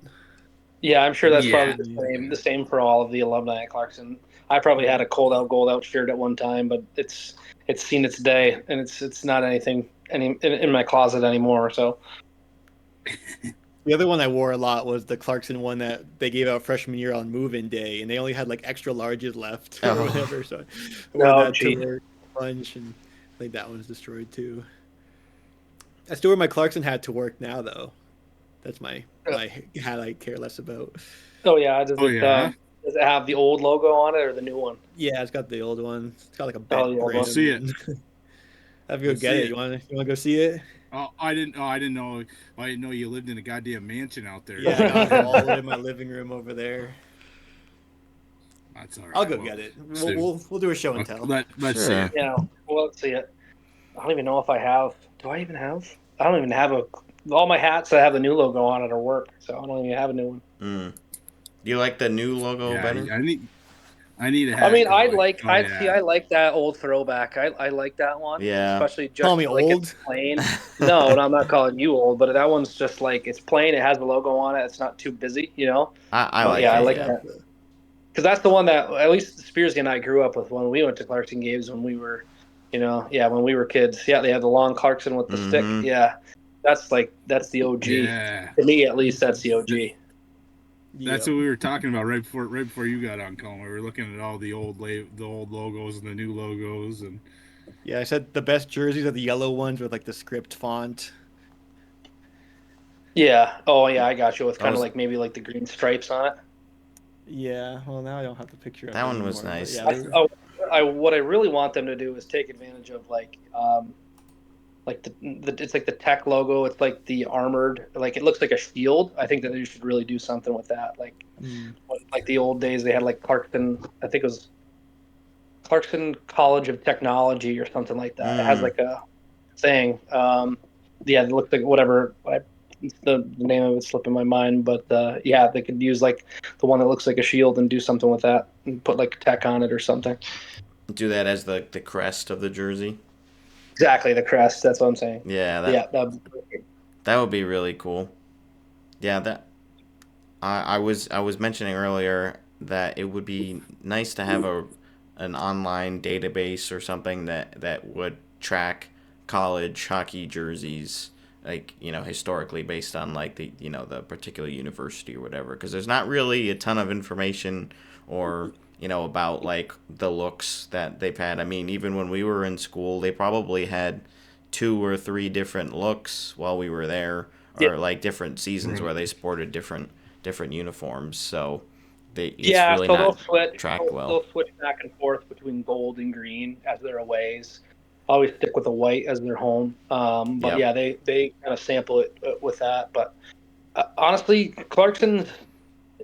Yeah, I'm sure that's Yeah. probably the same for all of the alumni at Clarkson. I probably had a cold out, gold out shirt at one time, but it's seen its day, and it's not anything in my closet anymore. So The other one I wore a lot was the Clarkson one that they gave out freshman year on move-in day, and they only had like extra larges left or Oh. whatever. So I wore that to work a bunch, and I think that one's destroyed too. I still wear my Clarkson hat to work now, though. That's my hat I care less about. oh yeah, does it have the old logo on it or the new one? Yeah, it's got the old one. It's got like a Oh, bent yeah, brim. I'll see it. Have you go Let's get see it. it. You want to go see it? I didn't know. I didn't know you lived in a goddamn mansion out there. Yeah, I got it all the way in my living room over there. That's all right. I'll go get it. We'll do a show and tell. Let's see Sure. it. Yeah. Well, let's see it. I don't even know if I have. Do I even have? I don't even have all my hats that have the new logo on it are work, so I don't even have a new one. Do you like the new logo Yeah, better? I need a hat. I mean, I like like that old throwback. I like that one. Yeah. Especially just Call me like old? it's plain. No, and I'm not calling you old, but that one's just like it's plain. It has the logo on it. It's not too busy, I But like yeah, it. I like yeah. that. Because that's the one that at least Spearsy and I grew up with when we went to Clarkson games when we were, when we were kids. Yeah, they had the long Clarkson with the stick. Mhm. Yeah, that's the OG. Yeah. To me, at least, that's the OG. That's what we were talking about right before you got on, Colin. We were looking at all the old logos and the new logos, and Yeah, I said the best jerseys are the yellow ones with like the script font. Yeah. Oh, yeah, I got you. With kind of was- like maybe like the green stripes on it. Yeah, well now I don't have the picture. Of That it one was anymore, but nice. Yeah, What I really want them to do is take advantage of like it's like the tech logo. It's like the armored, like it looks like a shield. I think that they should really do something with that. Like the old days, they had like Clarkson. I think it was Clarkson College of Technology or something like that. It has like a thing. Yeah, it looked like whatever. The name of it's slipping my mind, but yeah, they could use like the one that looks like a shield and do something with that and put like tech on it or something. Do that as the crest of the jersey. Exactly, the crest. That's what I'm saying. Yeah, that would be really cool. Yeah, that I was mentioning earlier that it would be nice to have an online database or something that would track college hockey jerseys, like historically based on like the the particular university or whatever, because there's not really a ton of information or about like the looks that they've had. I mean, even when we were in school, they probably had 2 or 3 different looks while we were there, or like different seasons where they sported different uniforms. So it's really not tracked well. They'll switch back and forth between gold and green as their aways. Always stick with the white as their home. But yeah, they kind of sample it with that. But honestly, Clarkson.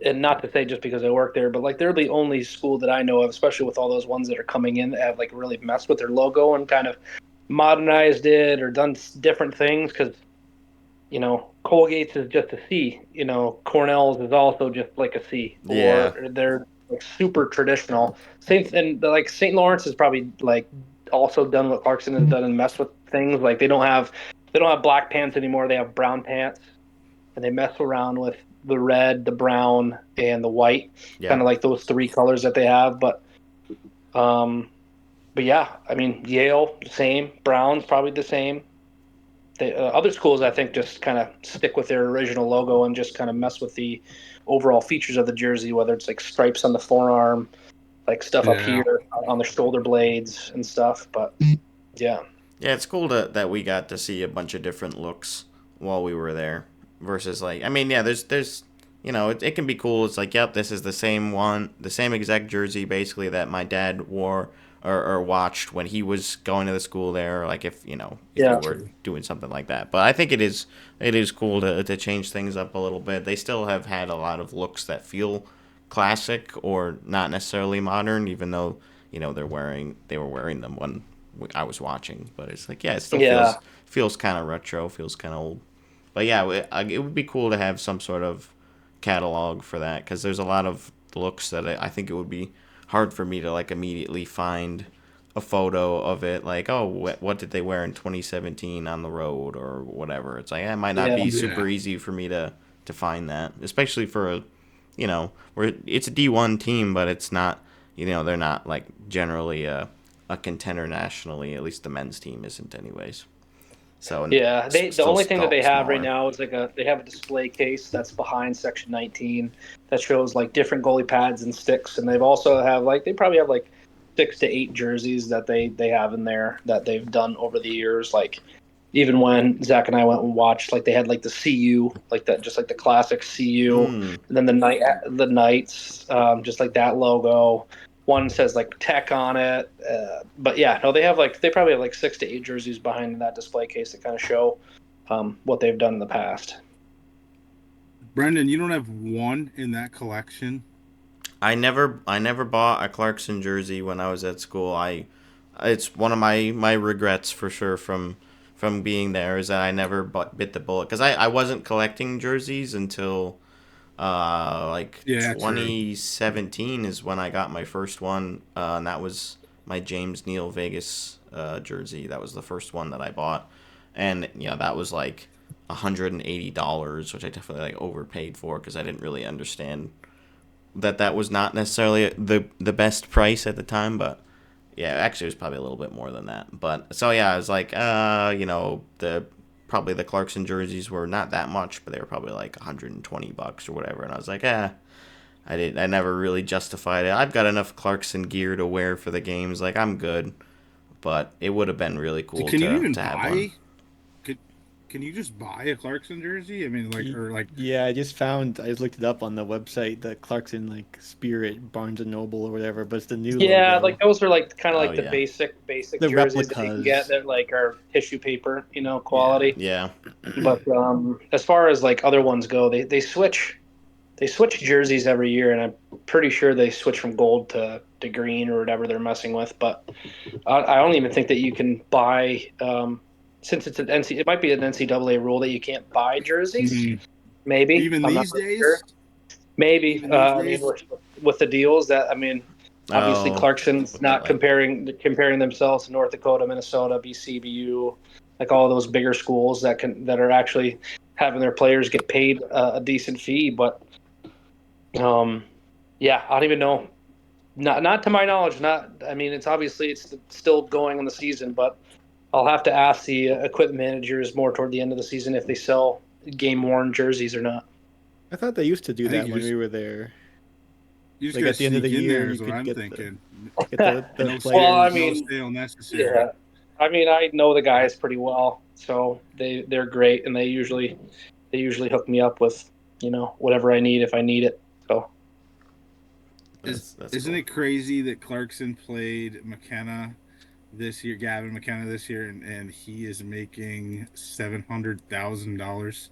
And not to say just because I work there, but like they're the only school that I know of, especially with all those ones that are coming in that have like really messed with their logo and kind of modernized it or done different things. Because Colgate's is just a C. Cornell's is also just like a C. Yeah. Or they're like super traditional. Like St. Lawrence is probably like also done what Clarkson has done and messed with things. Like they don't have black pants anymore. They have brown pants, and they mess around with the red, the brown, and the white. Yeah. Kind of like those three colors that they have. But yeah, I mean Yale same, Browns probably the same. Other schools, I think, just kind of stick with their original logo and just kind of mess with the overall features of the jersey, whether it's like stripes on the forearm, like stuff up here on the shoulder blades and stuff. But yeah, Yeah, it's cool that we got to see a bunch of different looks while we were there. Versus like, I mean, yeah, there's it can be cool. It's like, yep, this is the same exact jersey basically that my dad wore or watched when he was going to the school there. Like if we were doing something like that. But I think it is cool to change things up a little bit. They still have had a lot of looks that feel classic or not necessarily modern, even though they were wearing them when I was watching. But it's like, yeah, it still feels kind of retro, feels kind of old. But yeah, it would be cool to have some sort of catalog for that, because there's a lot of looks that I think it would be hard for me to like immediately find a photo of it. Like, oh, what did they wear in 2017 on the road or whatever. It's like it might not be super easy for me to find that, especially for where it's a D1 team, but it's not. They're not like generally a contender nationally. At least the men's team isn't, anyways. So yeah, the only thing that they have right smaller. now is they have a display case that's behind section 19 that shows like different goalie pads and sticks, and they probably have like 6 to 8 jerseys that they have in there that they've done over the years. Like even when Zach and I went and watched, like they had like the CU, like that, just like the classic CU, and then the Knights, just like that logo. One says like Tech on it, but yeah, no, they probably have like 6 to 8 jerseys behind that display case that kind of show what they've done in the past. Brendan, you don't have one in that collection? I never bought a Clarkson jersey when I was at school. It's one of my regrets for sure from being there, is that I never bit the bullet, because I wasn't collecting jerseys until 2017 is when I got my first one, and that was my James Neal Vegas jersey. That was the first one that I bought, and that was like $180, which I definitely like overpaid for, because I didn't really understand that was not necessarily the best price at the time. But yeah, actually it was probably a little bit more than that. But so yeah, I was like, probably the Clarkson jerseys were not that much, but they were probably like $120 or whatever. And I was like, I never really justified it. I've got enough Clarkson gear to wear for the games. Like, I'm good. But it would have been really cool Can you even to have buy? one. Can you just buy a Clarkson jersey? I mean, Yeah, I just looked it up on the website, the Clarkson like Spirit Barnes and Noble or whatever, but it's the new Yeah, logo. like those are like kind of like the yeah. basic The jerseys that you can get replicas. that like are tissue paper, quality. Yeah. But as far as like other ones go, they switch jerseys every year, and I'm pretty sure they switch from gold to green or whatever they're messing with. But I don't even think that you can buy, since it's it might be an NCAA rule that you can't buy jerseys. Maybe even I'm these not really days. sure. Maybe Even these I mean, days? with the deals that obviously Oh, Clarkson's not like- comparing themselves to North Dakota, Minnesota, BC, BU, like all those bigger schools that are actually having their players get paid a decent fee. But yeah, I don't even know. Not to my knowledge. It's still going on the season, but I'll have to ask the equipment managers more toward the end of the season if they sell game worn jerseys or not. I thought they used to do I think that you when just- we were there. You just Like, gotta at the end of the sneak in year, there you is what could I'm get thinking. the No players. Well, I no mean, sale necessary. Yeah, I know the guys pretty well, so they're great, and they usually hook me up with whatever I need if I need it. So That's Isn't cool. it crazy that Clarkson played McKenna this year, Gavin McKenna this year, and he is making $700,000.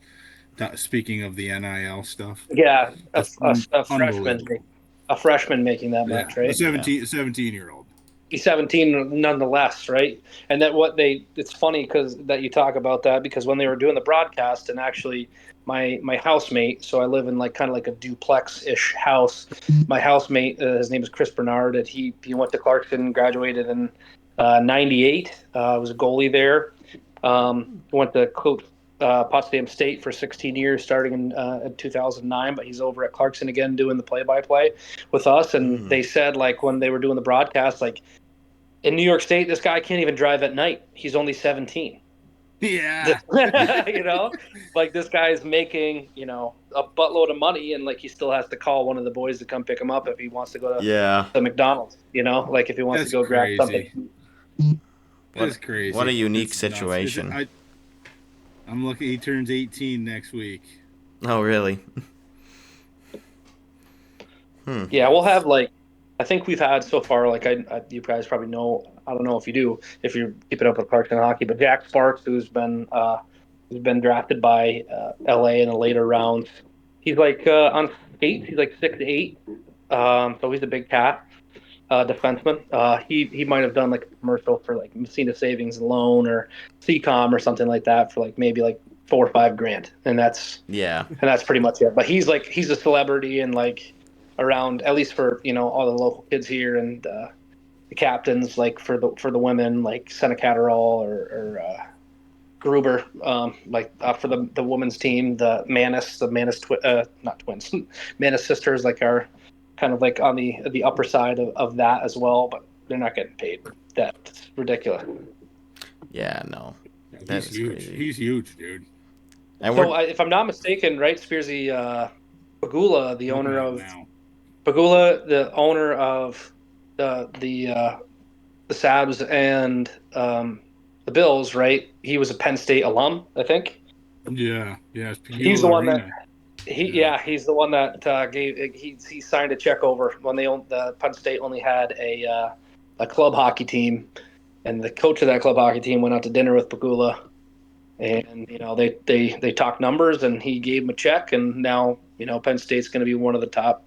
Speaking of the NIL stuff, yeah, That's a freshman unbelievable. making that much, A right? 17-year-old. he's 17 nonetheless, right? And it's funny because that you talk about that, because when they were doing the broadcast, and actually my housemate, so I live in like kind of like a duplex-ish house. My housemate, his name is Chris Bernard, and he went to Clarkson, graduated in 98. Was a goalie there. Went to coach Potsdam State for 16 years, starting in 2009. But he's over at Clarkson again, doing the play-by-play with us. And they said, like, when they were doing the broadcast, like, in New York State, this guy can't even drive at night. He's only 17. Yeah. You know, like, this guy is making, you know, a buttload of money, and like he still has to call one of the boys to come pick him up if he wants to go to the McDonald's, you know, like if he wants That's to go grab crazy. something. That's crazy. What a unique That's nuts. situation. I'm looking. He turns 18 next week. Oh, really? Yeah, we'll have, like, I think we've had so far, like, you guys probably know, I don't know if you do, if you're keeping up with Clarkson hockey, but Jack Sparks, who's been drafted by LA in the later rounds. He's like on skates, he's like 6'8", so he's a big cat, defenseman. He might have done like a commercial for like Messina Savings and Loan or CCOM or something like that for like maybe like $4 or $5 grand, and that's pretty much it. But he's a celebrity, and like around, at least for, you know, all the local kids here, and the captains, like for the women, like Senecatterall or Gruber, for the women's team, the Manis not twins, Manis sisters, like, are kind of like on the upper side of that as well, but they're not getting paid. That's ridiculous. Yeah, no, He's huge. Crazy. He's huge, dude. And so if I'm not mistaken, right, Spearsy, Pagula, the owner of Pagula, the owner of the Sabs and the Bills, right? He was a Penn State alum, I think. Yeah. He's the one that he's the one that he signed a check over when the Penn State only had a club hockey team, and the coach of that club hockey team went out to dinner with Pagula, and, you know, they talked numbers, and he gave him a check, and now, you know, Penn State's going to be one of the top,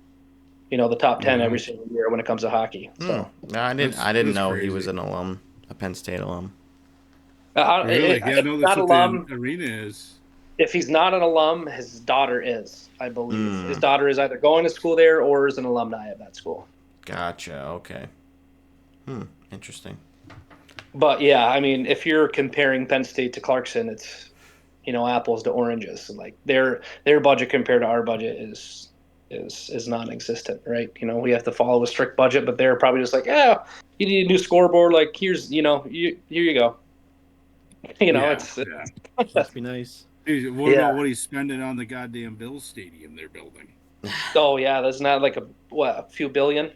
you know, the top 10 every single year when it comes to hockey. So no, I didn't know crazy. He was an alum, a Penn State alum. Really? Yeah, no, that's what alum, the arena is. If he's not an alum, his daughter is, I believe. His daughter is either going to school there or is an alumni of that school. Gotcha. Okay. Interesting. But yeah, I mean, if you're comparing Penn State to Clarkson, it's, you know, apples to oranges. Like, their budget compared to our budget is non-existent, right? You know, we have to follow a strict budget, but they're probably just like, yeah, you need a new scoreboard. Like, here's, you know, here you go. You know, it's must be nice. What about what he's spending on the goddamn Bills stadium they're building? Oh yeah, that's not like a few billion.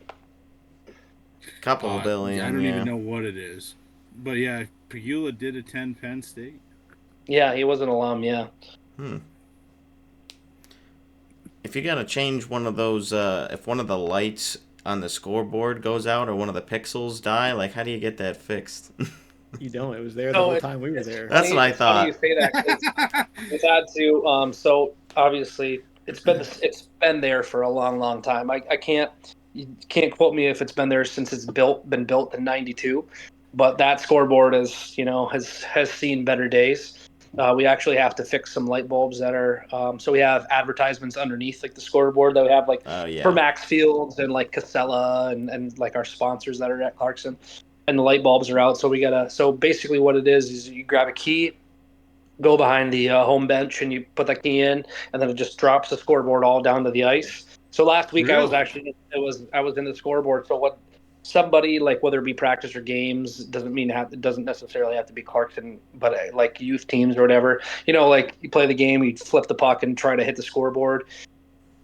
Couple billion. I don't even know what it is, but yeah, Pagula did attend Penn State. Yeah, he was an alum. Yeah. If you gotta change one of those, if one of the lights on the scoreboard goes out or one of the pixels die, like, how do you get that fixed? You don't. It was there the whole time we were there. That's what I thought. You say that. We've had to. So obviously, it's been there for a long time. You can't quote me if it's been there since it's been built in '92, but that scoreboard has seen better days. We actually have to fix some light bulbs that are. So we have advertisements underneath, like the scoreboard that we have, like for Max Fields and like Casella and like our sponsors that are at Clarkson. And the light bulbs are out, so basically what it is you grab a key, go behind the home bench, and you put that key in, and then it just drops the scoreboard all down to the ice. So last week really? I was in the scoreboard. So what somebody, like, whether it be practice or games, it doesn't necessarily have to be Clarkson, but like youth teams or whatever, you know, like you play the game, you flip the puck and try to hit the scoreboard.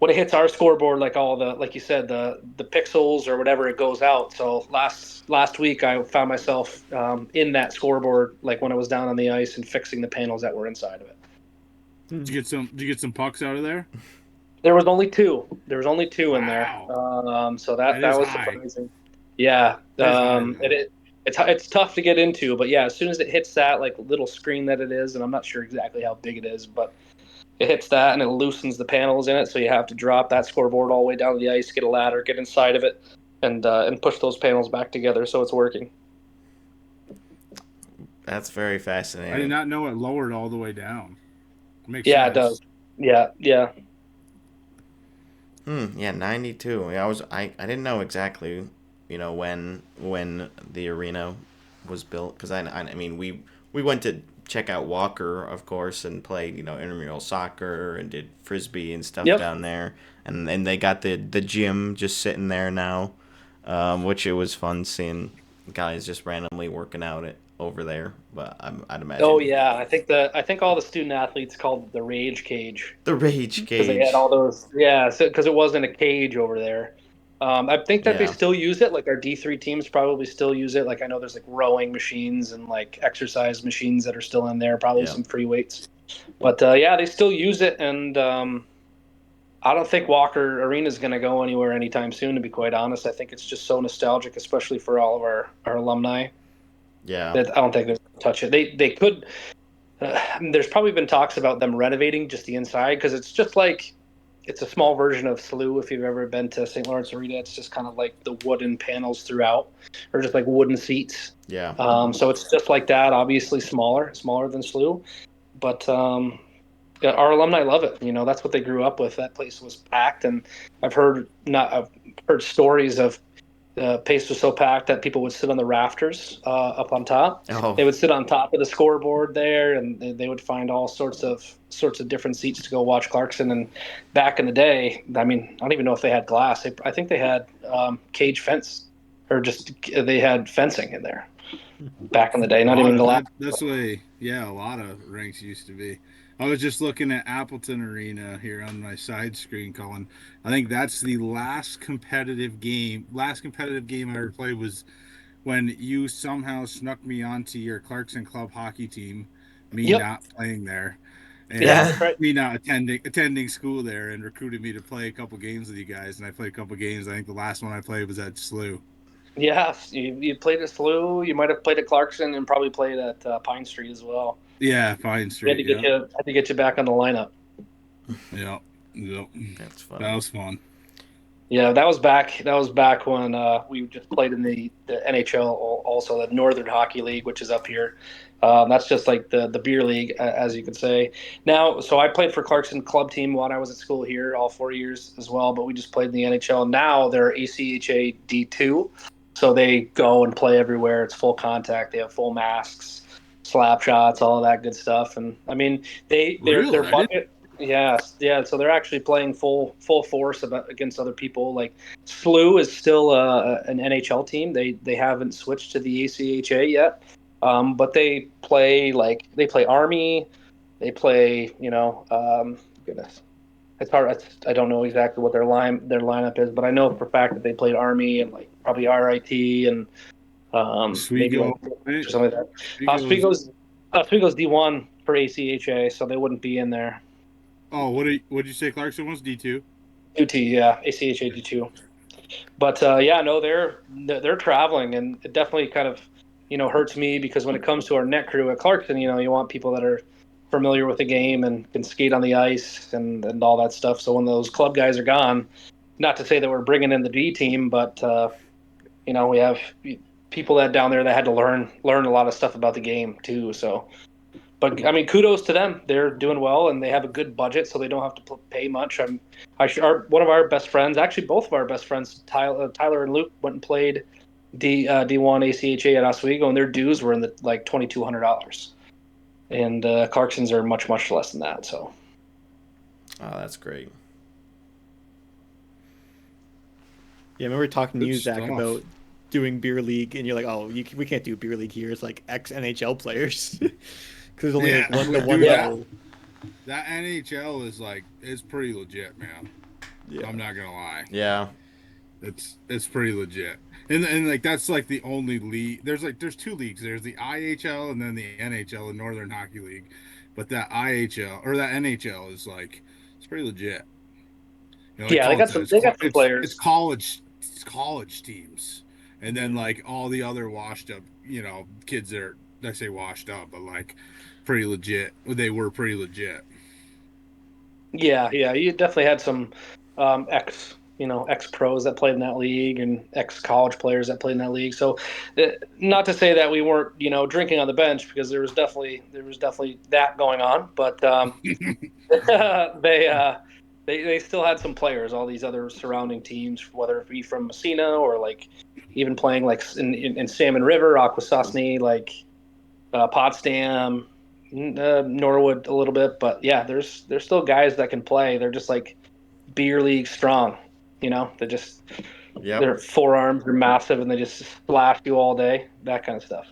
When it hits our scoreboard, like all the, like you said, the pixels or whatever, it goes out. So last week I found myself in that scoreboard, like when I was down on the ice and fixing the panels that were inside of it. Did you get some pucks out of there? There was only two. In there. So that was surprising. Yeah. It's tough to get into, but yeah, as soon as it hits that like little screen that it is, and I'm not sure exactly how big it is, but it hits that and it loosens the panels in it, so you have to drop that scoreboard all the way down to the ice, get a ladder, get inside of it, and push those panels back together so it's working. That's very I did fascinating. not know it lowered all the way down. Makes Yeah, sense. it does. Yeah. Yeah, 92. Yeah, I didn't know exactly, when the arena was built, because I mean we went to check out Walker, of course, and played, intramural soccer and did frisbee and stuff Yep. down there, and they got the gym just sitting there now, which it was fun seeing guys just randomly working out over there. But I'd Oh imagine yeah, I think all the student athletes called it the rage cage the rage because they had cage. all those. Yeah, because it wasn't a cage over there. I think that they Yeah, still use it. Like our D3 teams probably still use it. Like I know there's like rowing machines and like exercise machines that are still in there. Probably yeah, some free weights. But yeah, they still use it, and I don't think Walker Arena is going to go anywhere anytime soon. To be quite honest, I think it's just so nostalgic, especially for all of our alumni. yeah. That I don't think they're going to touch it. They could. There's probably been talks about them renovating just the inside because it's just like it's a small version of SLU. If you've ever been to St. Lawrence Arena, it's just kind of like the wooden panels throughout, or just like wooden seats. Yeah. So it's just like that. Obviously smaller than SLU, but yeah, our alumni love it. That's what they grew up with. That place was packed, and I've heard stories of the pace was so packed that people would sit on the rafters up on top. Oh, They would sit on top of the scoreboard there, and they would find all sorts of different seats to go watch Clarkson. And back in the day, I mean, I don't even know if they had glass. I think they had cage fence, or just they had fencing in there back in the day. Not even glass. That's the way. Yeah, a lot of rinks used to be. I was just looking at Appleton Arena here on my side screen, Colin. I think that's the last competitive game. Last competitive game I ever played was when you somehow snuck me onto your Clarkson Club hockey team, me Yep. not playing there, Yeah, and that's right. me not attending school there, and recruited me to play a couple games with you guys. And I played a couple games. I think the last one I played was at SLU. Yeah, you played at SLU. You might have played at Clarkson, and probably played at Pine Street as well. Yeah, Pine We had to Street. get Yeah, you had to get you back on the lineup. yeah, yeah. that's fun. That was fun. Yeah, that was back. That was back when we just played in the NHL, also the Northern Hockey League, which is up here. That's just like the beer league, as you could say. Now, so I played for Clarkson club team when I was at school here, all 4 years as well. But we just played in the NHL. Now they're ACHA D2, so they go and play everywhere. It's full contact. They have full masks, slap shots, all of that good stuff. And I mean, their Really? I didn't. budget. Yeah. So they're actually playing full force against other people. Like SLU is still an NHL team. They haven't switched to the ACHA yet, but they play Army. They play goodness. It's hard. I don't know exactly what their lineup is, but I know for a fact that they played Army and like probably RIT and maybe like Oswego, or right? something like that. Oswego's D1 for ACHA, so they wouldn't be in there. Oh, what did you say? Clarkson was D2. UT, yeah, ACHA D2. But yeah, no, they're traveling, and it definitely kind of hurts me because when it comes to our net crew at Clarkson, you want people that are familiar with the game and can skate on the ice and all that stuff. So when those club guys are gone, not to say that we're bringing in the D team, but we have people that down there that had to learn a lot of stuff about the game too. So, but I mean, kudos to them. They're doing well, and they have a good budget, so they don't have to pay much. One of our best friends, actually both of our best friends, Tyler and Luke, went and played D1 ACHA at Oswego, and their dues were in the like $2,200, and Clarkson's are much less than that. So Oh, that's great. Yeah, I remember talking to Good you, Zach, stuff. about doing beer league, and you're like, "Oh, we can't do beer league here. It's like ex NHL players, because there's only like Yeah, the one dude, level." That NHL is pretty legit, man. Yeah. I'm not gonna lie. Yeah, It's pretty legit. And like that's like the only league. There's two leagues. There's the IHL and then the NHL, the Northern Hockey League. But that IHL or that NHL is like it's pretty legit. Like yeah, they Colin got said, some players. it's college teams, and then like all the other washed up kids that are, I say washed up, but like pretty legit. They were pretty legit. Yeah, you definitely had some ex ex-pros that played in that league and ex-college players that played in that league. So, not to say that we weren't, drinking on the bench, because there was definitely that going on, but they still had some players, all these other surrounding teams, whether it be from Messina or like even playing like in Salmon River, Akwesasne, like Potsdam, Norwood a little bit, but yeah, there's still guys that can play. They're just like beer league strong, They just their Yep. forearms are massive and they just splash you all day, that kind of stuff.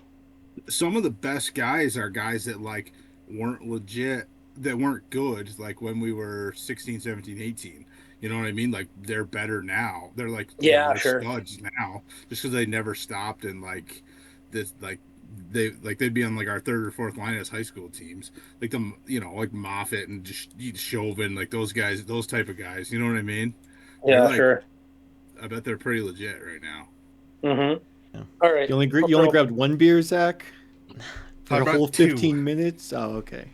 Some of the best guys are guys that like weren't legit, that weren't good like when we were 16, 17, 18. You know what I mean? Like they're better now. They're like, Yeah, they're sure. studs now just because they never stopped, and like this, like they'd be on like our third or fourth line as high school teams, like them, like Moffitt and just Chauvin, like those guys, those type of guys. You know what I mean? They're Yeah, like, sure. I bet they're pretty legit right now. Mm-hmm. Yeah. All right. You only grabbed one beer, Zach, for I a brought whole two. 15 minutes. Oh, okay.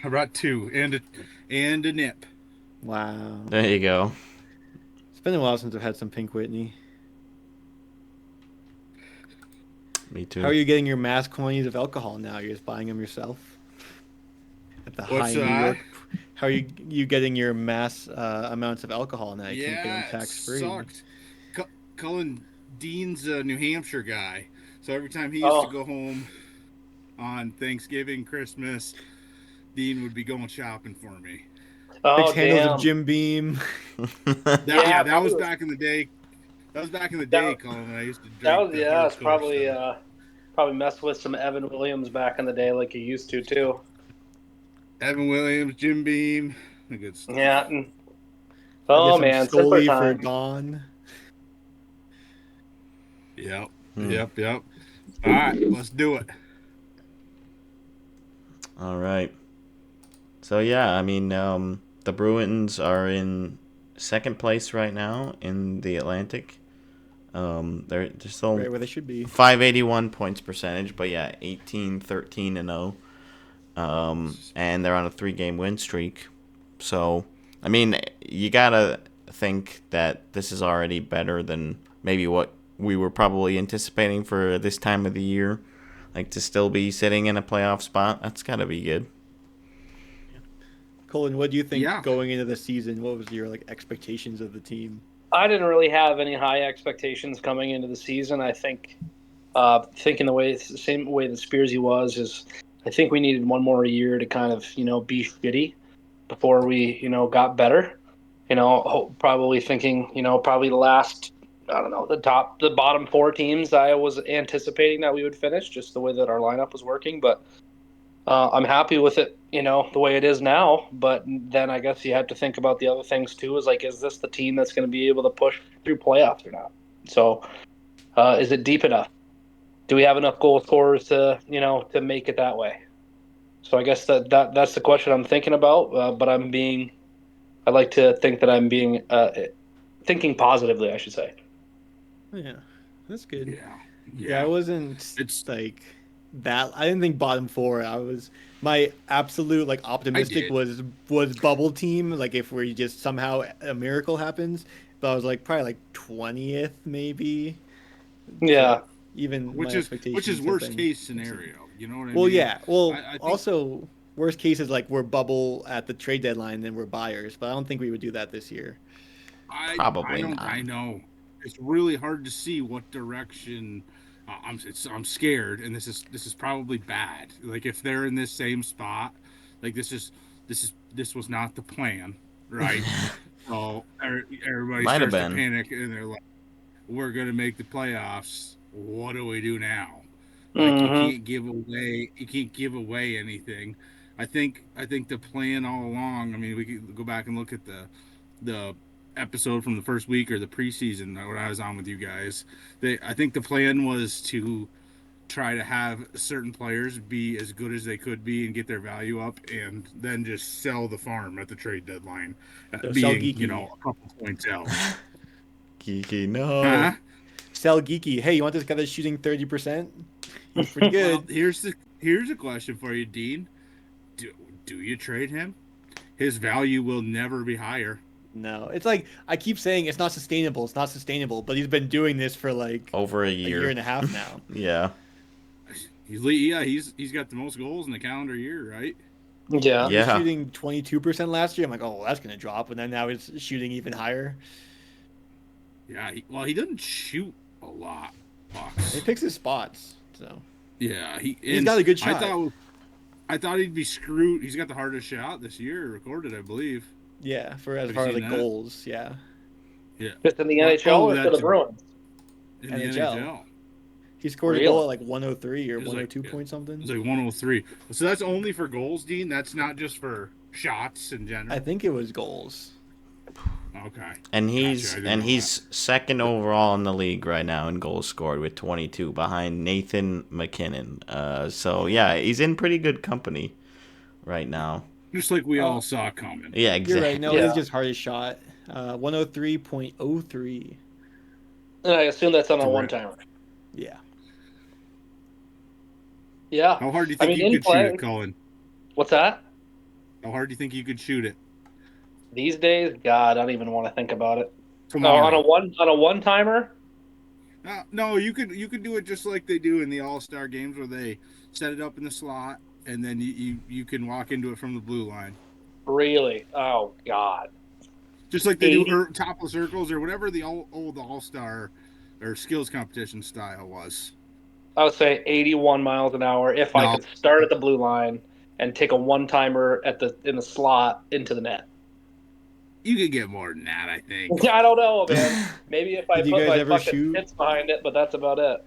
I brought two and a nip. Wow. There you go. It's been a while since I've had some Pink Whitney. Me too. How are you getting your mass quantities of alcohol now? You're just buying them yourself at the What's high New that? York. How are you getting your mass amounts of alcohol now? You can't get them Yeah, tax it free. sucked. Cullen Dean's a New Hampshire guy, so every time he used Oh. to go home on Thanksgiving, Christmas, Dean would be going shopping for me. Oh, 6 handles damn. of Jim Beam. Yeah, That was probably back in the day. That was back in the that, day, Cullen, when I used to that drink was, the yeah, it's hardcore probably stuff. probably messed with some Evan Williams back in the day like you used to too. Evan Williams, Jim Beam, the good stuff. Yeah. I'll get Oh some man, simpler Scully for time. Dawn. Yep, Hmm. yep. All right, let's do it. All right. So yeah, I mean, the Bruins are in second place right now in the Atlantic. They're still Right where they should be. 581 points percentage, but yeah, 18, 13 and 0. And they're on a 3-game win streak. So, I mean, you gotta think that this is already better than maybe what we were probably anticipating for this time of the year. Like, to still be sitting in a playoff spot, that's gotta be good. Colin, what do you think Yeah. going into the season? What was your expectations of the team? I didn't really have any high expectations coming into the season. I think thinking the same way that Spearsy was is I think we needed one more year to kind of, be shitty before we, got better. Probably thinking, probably the last, I don't know, the bottom 4 teams I was anticipating that we would finish, just the way that our lineup was working. But I'm happy with it, the way it is now. But then I guess you have to think about the other things too. Is like, is this the team that's going to be able to push through playoffs or not? So, is it deep enough? Do we have enough goal scorers to, to make it that way? So I guess that's the question I'm thinking about. But I like to think that I'm being thinking positively, I should say. Yeah, that's good. Yeah. I wasn't It's like that. I didn't think bottom 4. My absolute optimistic did. was bubble team. Like if we just somehow a miracle happens, but I was probably 20th maybe. Yeah. So even my which expectations is have worst been- case scenario. You know what I Well, mean? yeah. Well, I think, also worst case is we're bubble at the trade deadline, then we're buyers. But I don't think we would do that this year. Probably not. I know. It's really hard to see what direction. I'm scared, and this is probably bad. Like if they're in this same spot, like this was not the plan, right? So everybody Might have starts to been. panic, and they're like, "We're gonna make the playoffs. What do we do now?" Like Mm-hmm. you can't give away anything. I think the plan all along. I mean, we could go back and look at the episode from the first week or the preseason when I was on with you guys. I think the plan was to try to have certain players be as good as they could be and get their value up, and then just sell the farm at the trade deadline, So sell being Geeky. a couple points out. Geeky, no. Huh? Sell Geeky. Hey, you want this guy that's shooting 30%? He's pretty good. Well, here's a question for you, Dean. Do you trade him? His value will never be higher No, it's like I keep saying it's not sustainable. It's not sustainable, but he's been doing this for like Over a a year. year and a half now. Yeah. He's got the most goals in the calendar year, right? Yeah. He was Yeah. shooting 22% last year. I'm like, oh, well, that's gonna drop, and then now he's shooting even higher. Yeah. He doesn't shoot a lot, Bucks. He picks his spots, so Yeah, he's got a good shot. I thought he'd be screwed. He's got the hardest shot this year recorded, I believe. Yeah, for as Have far you as seen like that? goals, yeah. Yeah. Just in the NHL or for the that's Bruins? in the NHL. NHL. He scored a Really? goal at like 103 or It was 102 like- point something. It's like 103. So that's only for goals, Dean. That's not just for shots in general. I think it was goals. Okay. And Gotcha, he's I didn't know second overall in the league right now in goals scored with 22 behind Nathan McKinnon. So yeah, he's in pretty good company right now. Just like we all saw coming. Yeah, You're exactly. right. No, Yeah. he's just hardest shot. 103.03. And I assume that's on a Correct. one-timer. Yeah. Yeah. How hard do you I think mean, you in could shoot play- it, Cullen? What's that? How hard do you think you could shoot it? These days, God, I don't even want to think about it. Tomorrow. On a one-timer? No, you could do it just like they do in the All-Star games where they set it up in the slot and then you can walk into it from the blue line. Really? Oh God. Just like they do 80? top of circles or whatever the old All-Star or skills competition style was. I would say 81 miles an hour if I No. could start at the blue line and take a one-timer in the slot into the net. You could get more than that, I think. I don't know, man. Maybe if I Did you put guys my ever fucking shoot? hits behind it, but that's about it.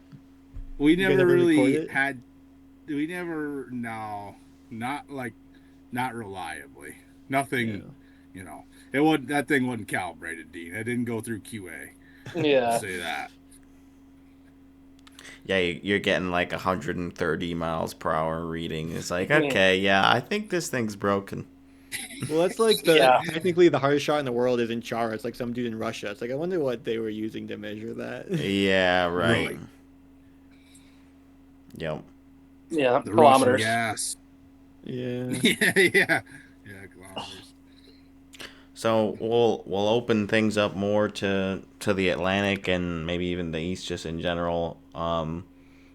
We guys never ever record really it? had. We never. No, not reliably. Nothing. Yeah. It wasn't. That thing wasn't calibrated, Dean. It didn't go through QA. Yeah. I'll say that. Yeah, you're getting like 130 miles per hour reading. It's like, okay, yeah, I think this thing's broken. Well, that's like technically the hardest shot in the world is in Chara. It's like some dude in Russia. It's like I wonder what they were using to measure that. Yeah, right. Right. Yep. Yeah. The Kilometers. Russian gas. Yeah. Yeah. Kilometers. So we'll open things up more to the Atlantic and maybe even the East just in general.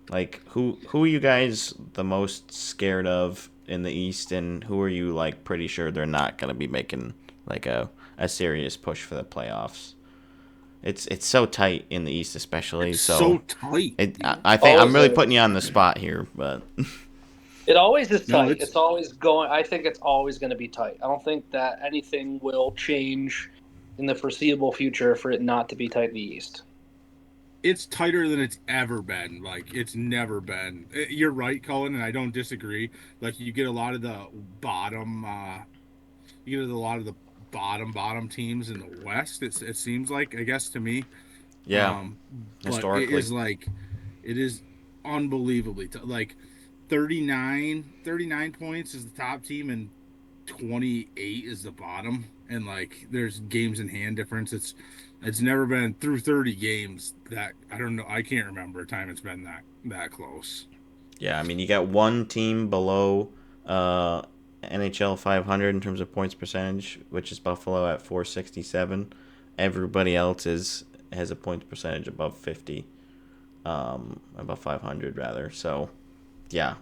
Like who are you guys the most scared of in the East, and who are you like pretty sure they're not gonna be making like a serious push for the playoffs? It's so tight in the East, especially. It's so tight. I think I'm really Always putting you on the spot here, but It always is No, tight. it's- It's always going. I think it's always going to be tight. I don't think that anything will change in the foreseeable future for it not to be tight in the East. It's tighter than it's ever been. Like it's never been. You're right, Cullen, and I don't disagree. Like you get a lot of the bottom. You get a lot of the bottom teams in the West. It seems like, I guess to me. yeah, But historically. it is unbelievably like 39 points is the top team and 28 is the bottom, and like there's games in hand difference. It's never been through 30 games that I don't know. I can't remember a time it's been that close. Yeah, I mean, you got one team below NHL 500 in terms of points percentage, which is Buffalo at 467. Everybody else has a points percentage above 50, above 500 rather. So, yeah,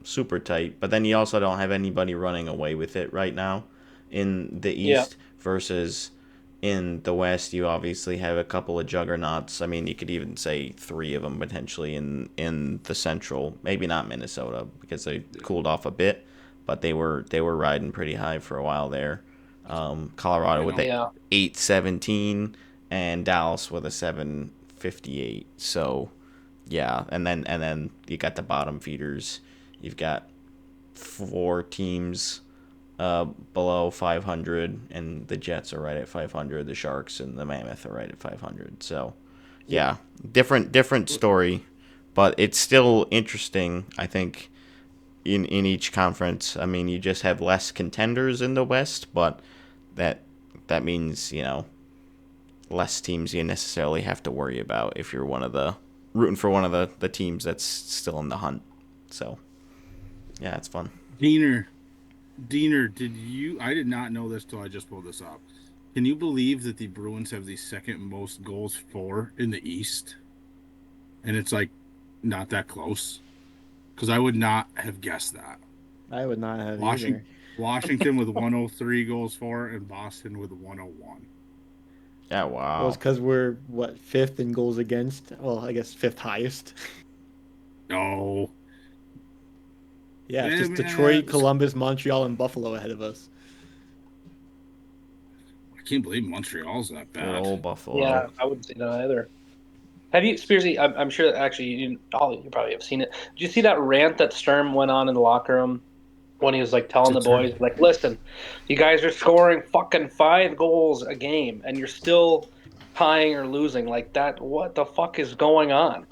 super tight. But then you also don't have anybody running away with it right now in the East versus in the West. You obviously have a couple of juggernauts. I mean, you could even say three of them potentially in the Central. Maybe not Minnesota because they cooled off a bit, but they were riding pretty high for a while there. Colorado with the 817 and Dallas with a 758. So yeah, and then you got the bottom feeders. You've got 4 teams below 500, and the Jets are right at 500. The Sharks and the Mammoth are right at 500. So yeah, different story, but it's still interesting, I think, in each conference. I mean, you just have less contenders in the West, but that means, less teams you necessarily have to worry about if you're rooting for one of the teams that's still in the hunt. So yeah, it's fun. Diener, I did not know this till I just pulled this up. Can you believe that the Bruins have the second most goals for in the East? And it's like not that close. Because I would not have guessed that. I would not have Washington, either. Washington with 103 goals for, and Boston with 101. Yeah, Well, wow. it's because we're fifth in goals against. Well, I guess fifth highest. No. Yeah, it's Yeah, just man, Detroit, Columbus, Montreal, and Buffalo ahead of us. I can't believe Montreal's that Good bad. old Buffalo. Yeah, I wouldn't say that either. Have you, Spearsy? I'm sure that actually you probably have seen it. Did you see that rant that Sturm went on in the locker room when he was like telling the boys, like, listen, you guys are scoring fucking 5 goals a game and you're still tying or losing like that. What the fuck is going on?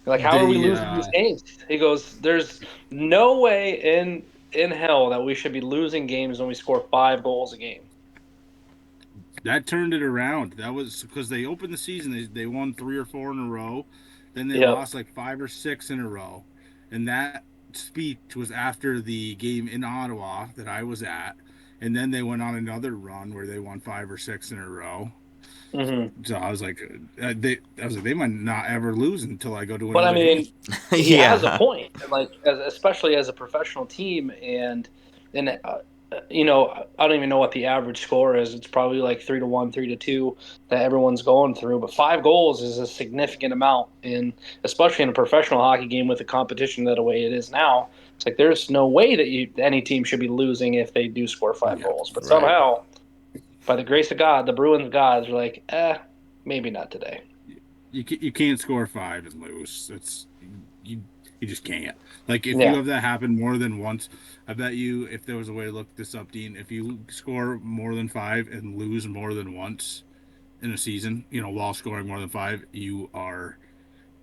Like, how are we losing these games? He goes, there's no way in hell that we should be losing games when we score 5 goals a game. That turned it around. That was because they opened the season. They won 3 or 4 in a row. Then they Yep. lost like 5 or 6 in a row. And that speech was after the game in Ottawa that I was at. And then they went on another run where they won 5 or 6 in a row. Mm-hmm. So I was like, they might not ever lose until I go to But another I mean, game. he has a Yeah. point, like especially as a professional team, and I don't even know what the average score is. It's probably like 3-1, 3-2 that everyone's going through. But 5 goals is a significant amount, and especially in a professional hockey game with the competition that the way it is now, it's like there's no way that any team should be losing if they do score 5 goals. But right. somehow, by the grace of God, the Bruins gods are like, maybe not today. You can't score 5 and lose. You just can't. Like if Yeah. you have that happen more than once, I bet you if there was a way to look this up, Dean, if you score more than 5 and lose more than once in a season, while scoring more than 5, you are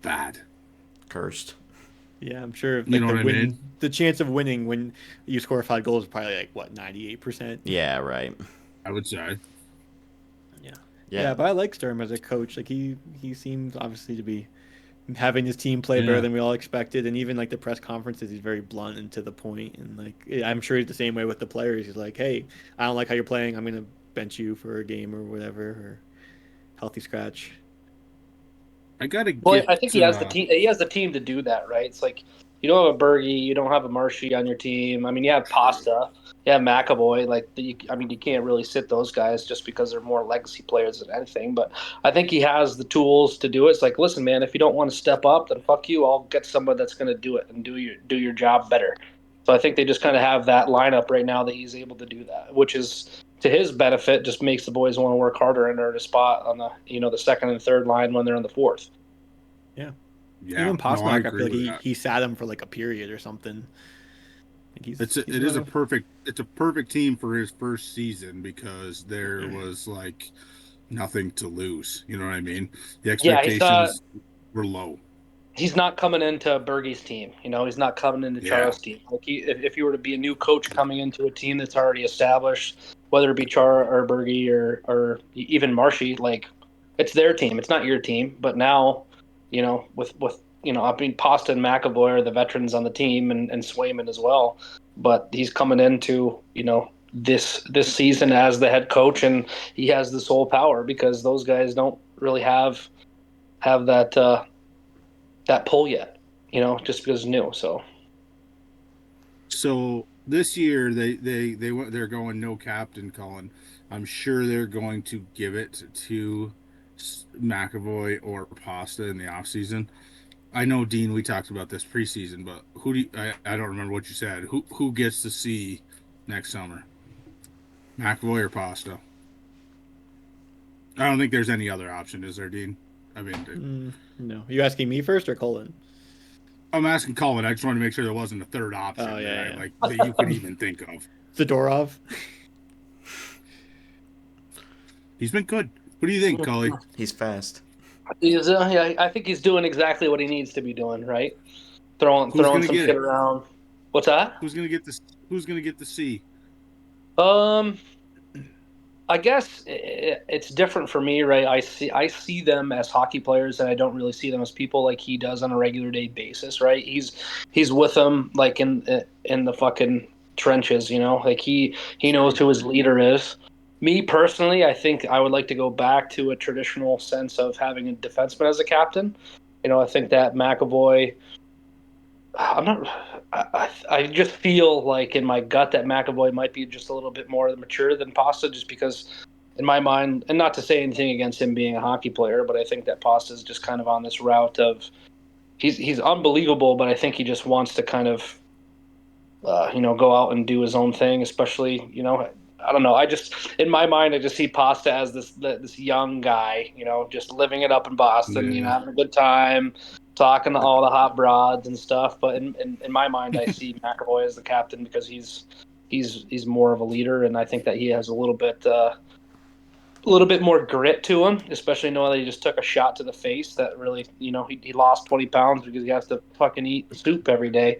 bad. Cursed. Yeah, I'm sure. Like You know what I mean? The chance of winning when you score 5 goals is probably like 98%. Yeah, right. I would say. Yeah, but I like Sturm as a coach. Like he seems obviously to be having his team play better than we all expected, and even like the press conferences, he's very blunt and to the point. And like I'm sure he's the same way with the players. He's like, "Hey, I don't like how you're playing. I'm gonna bench you for a game or whatever, or healthy scratch." I gotta Well, get. I think he has the team. He has the team to do that, right? It's like you don't have a Bergie, you don't have a Marshy on your team. I mean, you have Pasta, you have McAvoy. Like, you can't really sit those guys just because they're more legacy players than anything. But I think he has the tools to do it. It's like, listen, man, if you don't want to step up, then fuck you. I'll get somebody that's going to do it and do your job better. So I think they just kind of have that lineup right now that he's able to do that, which is to his benefit. Just makes the boys want to work harder and earn a spot on the second and third line when they're in the fourth. Yeah, Even Postmark, I feel agree like he sat him for like a period or something. Like it is a perfect team for his first season because there was like nothing to lose. You know what I mean? The expectations were low. He's not coming into Bergie's team. He's not coming into Char's team. Like if you were to be a new coach coming into a team that's already established, whether it be Char or Bergie or even Marshy, like it's their team. It's not your team. But now, with I mean, Pasta and McAvoy are the veterans on the team, and Swayman as well. But he's coming into this season as the head coach, and he has the sole power because those guys don't really have that that pull yet, just because it's new. So this year they're going no captain, Cullen. I'm sure they're going to give it to McAvoy or Pasta in the offseason. I know, Dean, we talked about this preseason, but I don't remember what you said. Who gets to see next summer? McAvoy or Pasta? I don't think there's any other option, is there, Dean? I mean, no. Are you asking me first or Colin? I'm asking Cullen. I just wanted to make sure there wasn't a third option yeah. that you could even think of. Zadorov. He's been good. What do you think, Cully? He's fast. I think he's doing exactly what he needs to be doing, right? Throwing some shit around. What's that? Who's gonna get this? Who's gonna get the C? I guess it's different for me, right? I see them as hockey players, and I don't really see them as people like he does on a regular day basis, right? He's with them like in the fucking trenches, like he knows who his leader is. Me personally, I think I would like to go back to a traditional sense of having a defenseman as a captain. I think that McAvoy. I'm not. I just feel like in my gut that McAvoy might be just a little bit more mature than Pasta, just because, in my mind, and not to say anything against him being a hockey player, but I think that Pasta is just kind of on this route of he's unbelievable, but I think he just wants to kind of go out and do his own thing, especially, I don't know. I just, in my mind, I just see Pasta as this young guy, just living it up in Boston, having a good time, talking to all the hot broads and stuff. But in my mind, I see McAvoy as the captain because he's more of a leader, and I think that he has a little bit more grit to him, especially knowing that he just took a shot to the face that really, he lost 20 pounds because he has to fucking eat soup every day.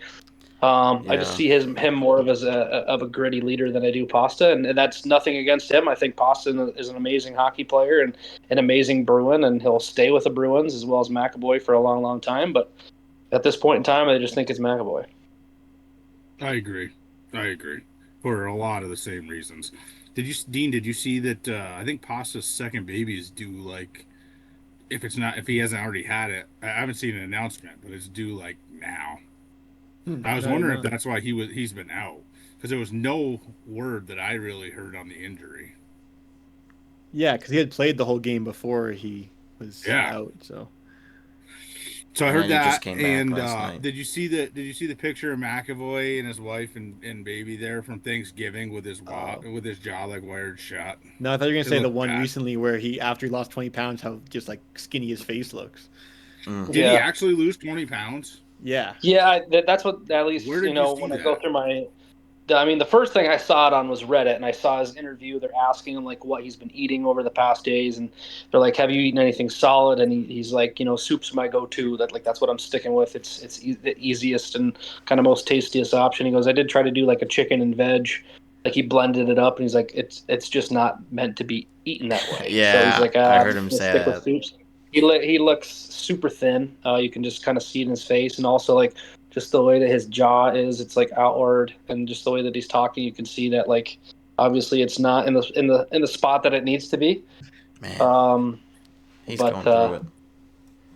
I just see him more of as a gritty leader than I do Pasta, and that's nothing against him. I think Pasta is an amazing hockey player and an amazing Bruin, and he'll stay with the Bruins as well as McAvoy for a long, long time. But at this point in time, I just think it's McAvoy. I agree for a lot of the same reasons. Dean? Did you see that? I think Pasta's second baby is due. Like, if he hasn't already had it, I haven't seen an announcement, but it's due like now. I was wondering if that's why he's been out, because there was no word that I really heard on the injury. Yeah, because he had played the whole game before he was out. So I heard that. Just came back and last night. Did you see the picture of McAvoy and his wife and baby there from Thanksgiving with his jaw like wired shut? No, I thought you were gonna say the one bad. Recently where after he lost 20 pounds, how just like skinny his face looks. Did he actually lose 20 pounds? Yeah. Yeah, that's what, at least, when I go through the first thing I saw it on was Reddit, and I saw his interview. They're asking him like what he's been eating over the past days, and they're like, "Have you eaten anything solid?" And he's like, "Soup's my go-to. That's what I'm sticking with. It's the easiest and kind of most tastiest option." He goes, "I did try to do like a chicken and veg, like he blended it up, and he's like, it's just not meant to be eaten that way." Yeah, so he's like, I heard him say stick that. with soups. He looks super thin. You can just kind of see it in his face, and also like just the way that his jaw is, it's like outward, and just the way that he's talking, you can see that like obviously it's not in the spot that it needs to be. Man, he's going through it.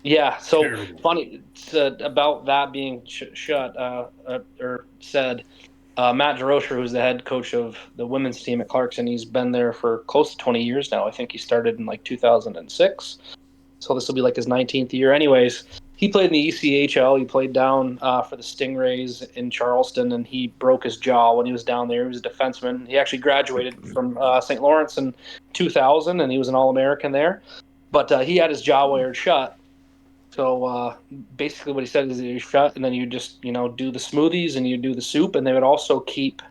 Yeah, so Terrible. funny about that being shut or said. Matt DeRocher, who's the head coach of the women's team at Clarkson, he's been there for close to 20 years now. I think he started in like 2006. So this will be like his 19th year. Anyways, he played in the ECHL. He played down for the Stingrays in Charleston, and he broke his jaw when he was down there. He was a defenseman. He actually graduated from St. Lawrence in 2000, and he was an All-American there. But he had his jaw wired shut. So basically what he said is you're shut, and then you just, do the smoothies and you do the soup, and they would also keep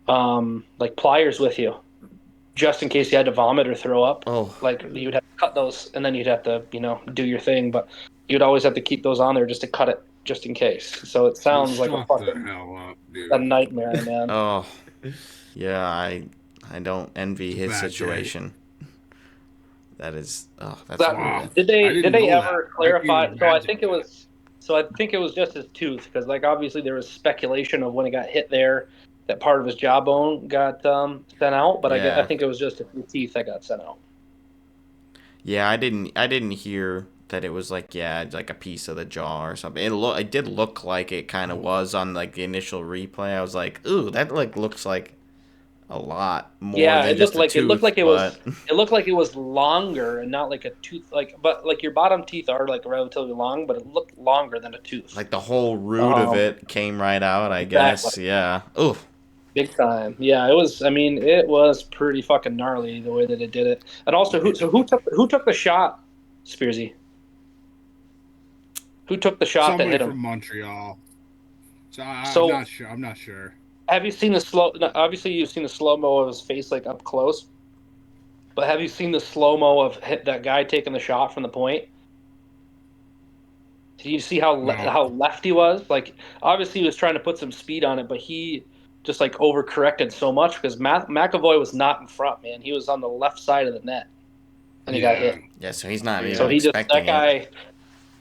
like pliers with you, just in case you had to vomit or throw up. Oh. Like you'd have to cut those, and then you'd have to, do your thing. But you'd always have to keep those on there just to cut it, just in case. So it sounds like a fucking a nightmare, man. Oh, yeah. I don't envy his situation. That is, that's weird. Did they ever clarify? So I think it was just his tooth, because like obviously there was speculation of when he got hit there that part of his jawbone got sent out, but I think it was just his teeth that got sent out. Yeah, I didn't hear that it was like like a piece of the jaw or something. It did look like it kind of was on like the initial replay. I was like, ooh, that like looks like a lot more. Yeah, than it just looked like it was longer and not like a tooth, but like your bottom teeth are like relatively long, but it looked longer than a tooth. Like the whole root of it came right out, I guess. Yeah. Ooh. Big time. Yeah, it was. I mean, it was pretty fucking gnarly the way that it did it. And also, who took the shot, Spearsy? Who took the shot that hit him? From Montreal. So I'm not sure. Have you seen the slow? Obviously, you've seen the slow mo of his face like up close. But have you seen the slow mo of that guy taking the shot from the point? Did you see how left he was? Like, obviously, he was trying to put some speed on it, but he just like overcorrected so much because McAvoy was not in front, man. He was on the left side of the net, and he got hit. Yeah, so he's not even so he expecting that guy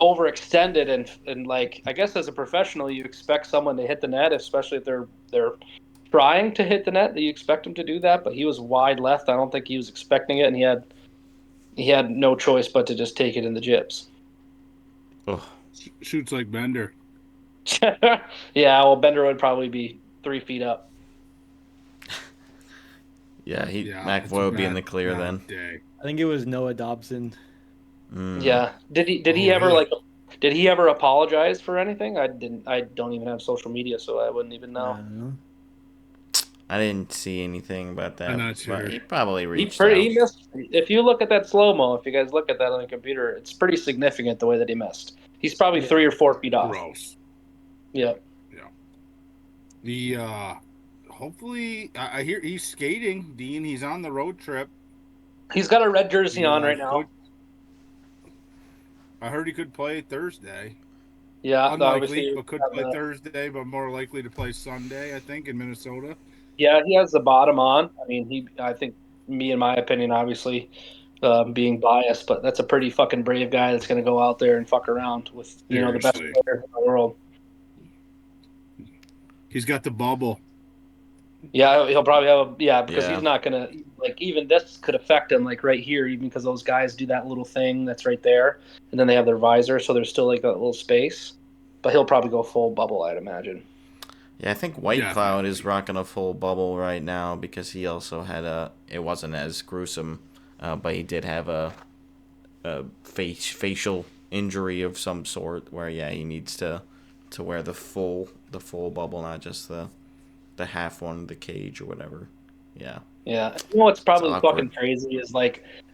overextended and like I guess as a professional you expect someone to hit the net, especially if they're trying to hit the net, that you expect him to do that, but he was wide left. I don't think he was expecting it, and he had no choice but to just take it in the gyps. Oh, Shoots like Bender. Yeah, well, Bender would probably be 3 feet up. yeah. Yeah, McAvoy would be in the clear bad then. day. I think it was Noah Dobson. Yeah. Did he ever really? did he ever apologize for anything? I don't even have social media, so I wouldn't even know. I didn't see anything about that. I'm not sure. But he probably He reached out. missed. If you look at that slow-mo, if you guys look at that on the computer, it's pretty significant the way that he missed. He's probably 3 or 4 feet off. Gross. Yeah. The hopefully I hear he's skating, Dean. He's on the road trip. He's got a red jersey on right now. I heard he could play Thursday. Yeah, Unlikely, but could play Thursday, but more likely to play Sunday, I think, in Minnesota. Yeah, he has the bottom on. I mean, I think, me in my opinion, obviously, being biased, but that's a pretty fucking brave guy that's going to go out there and fuck around with, the best player in the world. He's got the bubble. Yeah, he'll probably have because he's not going to, even this could affect him, right here, even because those guys do that little thing that's right there, and then they have their visor, so there's still, that little space. But he'll probably go full bubble, I'd imagine. Yeah, I think White Cloud is rocking a full bubble right now because he also had it wasn't as gruesome, but he did have a facial injury of some sort where, he needs to wear the full bubble, not just the half one, the cage or whatever. Yeah. Yeah. You know what's probably fucking crazy is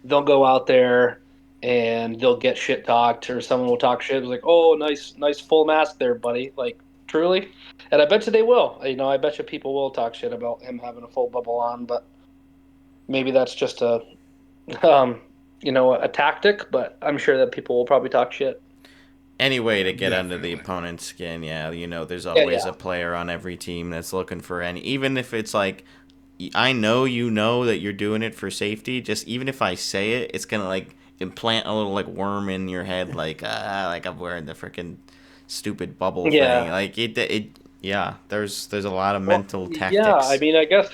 they'll go out there and they'll get shit talked, or someone will talk shit. It's like, oh, nice full mask there, buddy. Truly. And I bet you they will. I bet you people will talk shit about him having a full bubble on, but maybe that's just a tactic, but I'm sure that people will probably talk shit. Any way to get under the opponent's skin, there's always a player on every team that's looking for even if it's I know that you're doing it for safety, just even if I say it, it's gonna implant a little worm in your head, I'm wearing the freaking stupid bubble thing. There's a lot of mental tactics. Yeah, I mean, I guess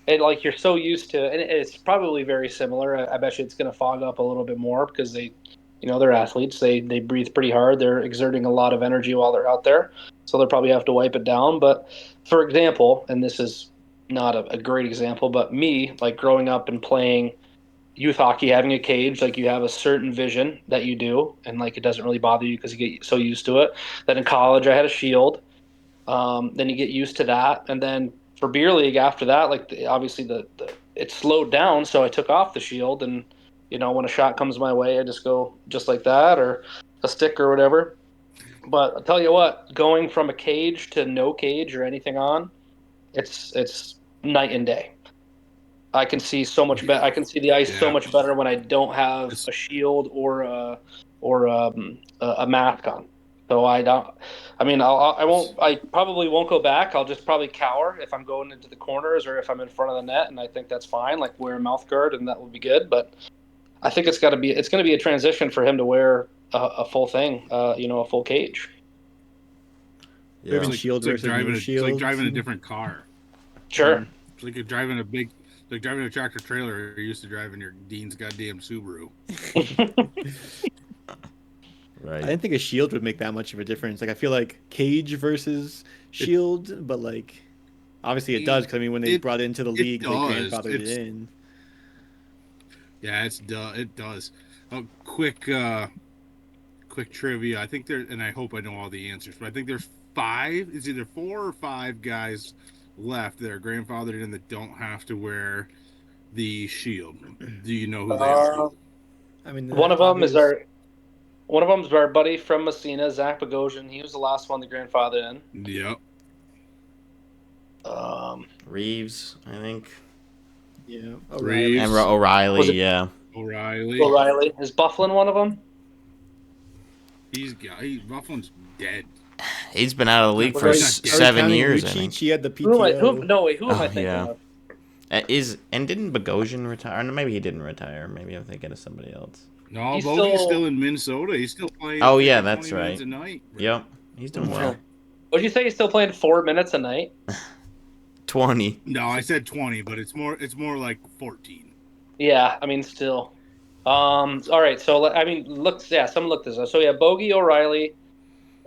you're so used to, and it's probably very similar. I bet you it's gonna fog up a little bit more because they're athletes. They breathe pretty hard. They're exerting a lot of energy while they're out there, so they'll probably have to wipe it down. But for example, and this is not a great example, but me, growing up and playing youth hockey, having a cage, you have a certain vision that you do, and it doesn't really bother you because you get so used to it. Then in college, I had a shield. Then you get used to that, and then for beer league after that, obviously it slowed down, so I took off the shield, and when a shot comes my way, I just go just like that, or a stick or whatever. But I'll tell you what, going from a cage to no cage or anything on, it's night and day. I can see so much better. I can see the ice so much better when I don't have a shield or a mask on. So I don't. I mean, I won't. I probably won't go back. I'll just probably cower if I'm going into the corners or if I'm in front of the net, and I think that's fine. Wear a mouth guard, and that will be good. But I think it's going to be a transition for him to wear a full thing. A full cage. Yeah. Shield versus it's like driving a different car. Sure. It's like you're driving driving a tractor trailer. You're used to driving your Dean's goddamn Subaru. Right. I didn't think a shield would make that much of a difference. I feel like cage versus shield, but obviously it does, because when they brought it into the league, they grandfathered it in. Yeah, it does. Quick trivia. I think and I hope I know all the answers, but I think there's 5. It's either 4 or 5 guys left that are grandfathered in that don't have to wear the shield. Do you know who they are? I mean, one of them is our buddy from Messina, Zach Bogosian. He was the last one to grandfather in. Yep. Reeves, I think. Yeah. Reeves. And O'Reilly, yeah. O'Reilly. Is Bufflin one of them? Bufflin's dead. He's been out of the league for 7 years, I think. He had the PTO. Who am I thinking of? Didn't Bogosian retire? No, maybe he didn't retire. Maybe I'm thinking of somebody else. No, Bogey's still in Minnesota. He's still playing. Oh yeah, that's right. A night. Yep, he's doing well. Would you say he's still playing 4 minutes a night? 20. No, I said 20, but it's more like 14. Yeah, I mean, still. All right, so I mean, someone look this up. So yeah, Bogey, O'Reilly.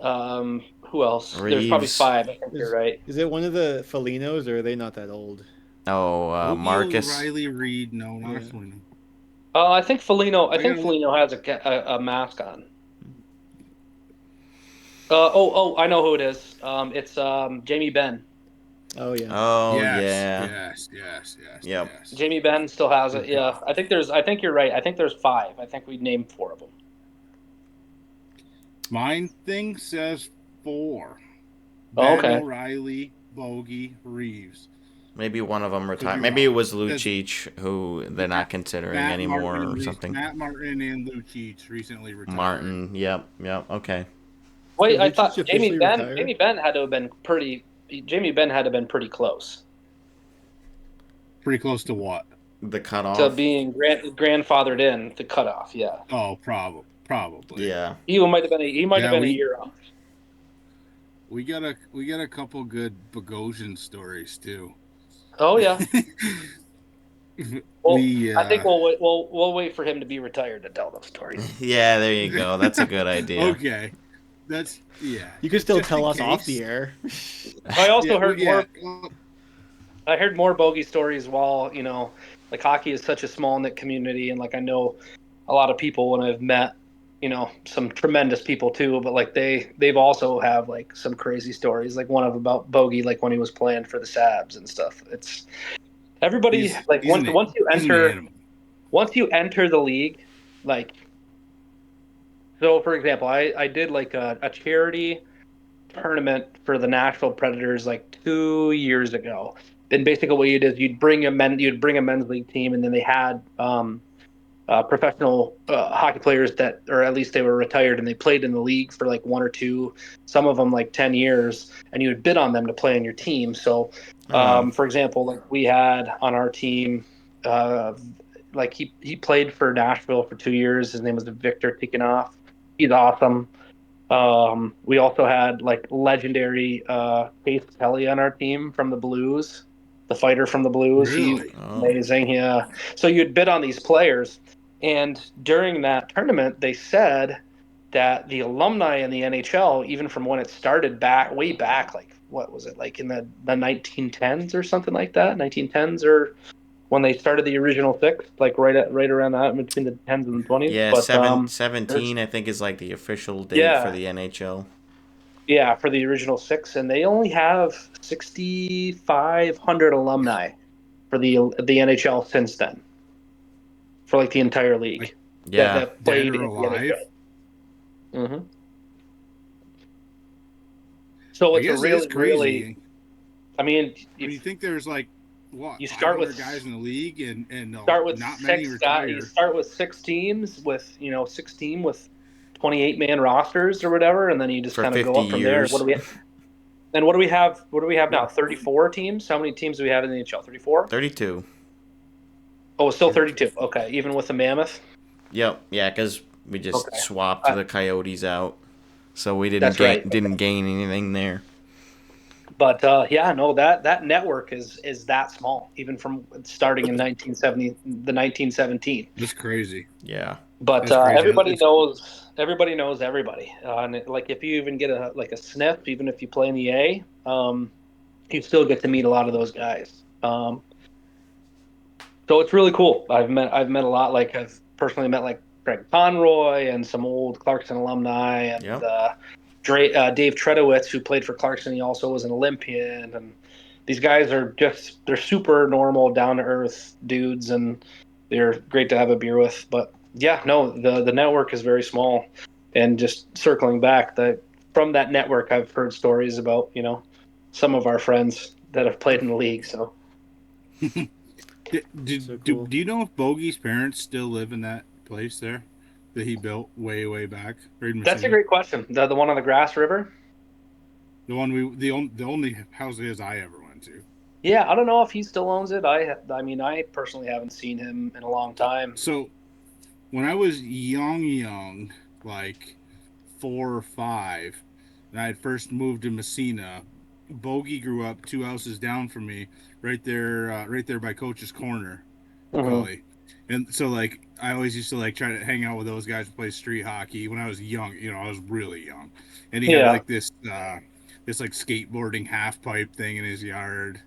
Who else? There's probably Reeves. 5. I think you're right. Is it one of the Felinos, or are they not that old? Oh, Bogey, Marcus. O'Reilly, Reed. No, not Yeah. a Felino. I think Foligno. I I think gotta Foligno has a mask on. I know who it is. It's Jamie Benn. Oh yeah. Oh, Yes, yeah. yes. Yep. Jamie Benn still has it. Good Yeah, call. I think you're right. I think there's 5. I think we named 4 of them. Mine thing says 4. Oh, Ben, okay. O'Reilly, Bogey, Reeves. Maybe one of them Could retired. be Maybe it wrong. was That's Lucic, who they're not considering Matt anymore Martin, or something. Matt Martin and Lucic recently retired. Martin. Yep. Okay. Wait, Did I Lucic thought officially retire? Jamie Benn had to have been pretty. Jamie Benn had to have been pretty close Pretty close to what? The to cutoff. being grandfathered in the cutoff. Yeah, Oh, probably. Yeah. he might have been. He might have Yeah, been a year off. we got a couple good Bogosian stories too. Oh yeah. Well, we I think we'll wait for him to be retired to tell those stories. Yeah, there you go. That's a good idea. Okay, that's You can still Just tell in us off case. the air. I also heard more. well, I heard more bogey stories while like hockey is such a small knit community, and like I know a lot of people when I've met some tremendous people too, but like they've also have like some crazy stories, like one of about bogey, like when he was playing for the Sabs and stuff. It's everybody like he's he's an animal. once you enter the league, like so for example, I did like a charity tournament for the Nashville Predators like 2 years ago. And basically, what you did is you'd bring a men's league team, and then they had professional hockey players that, or at least they were retired, and they played in the league for like 1 or 2, some of them like 10 years, and you would bid on them to play on your team. So, Oh. for example, like we had on our team, like he played for Nashville for 2 years. His name was Victor Tikhonov. He's awesome. We also had like legendary Chase Kelly on our team from the Blues, the fighter from the Blues. He Really? Oh. amazing. Yeah. So you'd bid on these players, and during that tournament, they said that the alumni in the NHL, even from when it started way back, like what was it, like in the 1910s or something like that, 1910s or when they started the original 6, like right around that between the 10s and the 20s. Yeah, But 17 I think is like the official date for yeah, the NHL. yeah, for the original 6, and they only have 6,500 alumni for the NHL since then, for like the entire league Like Yeah. that dead played or in the alive? NHL. So I it's a guess it is really, crazy. really. I mean, When you think there's like what you start 500 with guys in the league and start with not many 6 guys. You retire. start with 6 teams with 6 team with 28-man rosters or whatever, and then you just For kind of go 50 up from there. years. What do we have? What do we have now? 34 teams. How many teams do we have in the NHL? 34. 32. Oh, it's still 32. Okay, even with the Mammoth. Yep. Yeah, because we just Okay. swapped the Coyotes out, so we That's right. didn't gain anything there. But yeah, no, that network is that small, even from starting in 1917. That's crazy. Yeah. But That's crazy. everybody knows everybody, and like if you even get a sniff, even if you play in the A, you still get to meet a lot of those guys. So it's really cool. I've met a lot. Like I've personally met like Greg Conroy and some old Clarkson alumni, and Yep. Dave Tredowitz, who played for Clarkson. He also was an Olympian, and these guys are they're super normal, down to earth dudes, and they're great to have a beer with. But yeah, no, the network is very small, and just circling back, from that network, I've heard stories about some of our friends that have played in the league. So. So cool. Do you know if Bogey's parents still live in that place there that he built way back? That's a great question. The one on the Grass River? The only house I ever went to. Yeah, I don't know if he still owns it. I mean, I personally haven't seen him in a long time. So when I was young, like 4 or 5, and I had first moved to Messina, Bogey grew up 2 houses down from me, right there by Coach's Corner, Mhm. Gully. And so like I always used to like try to hang out with those guys and play street hockey when I was young. I was really young, and he had like this like skateboarding half pipe thing in his yard.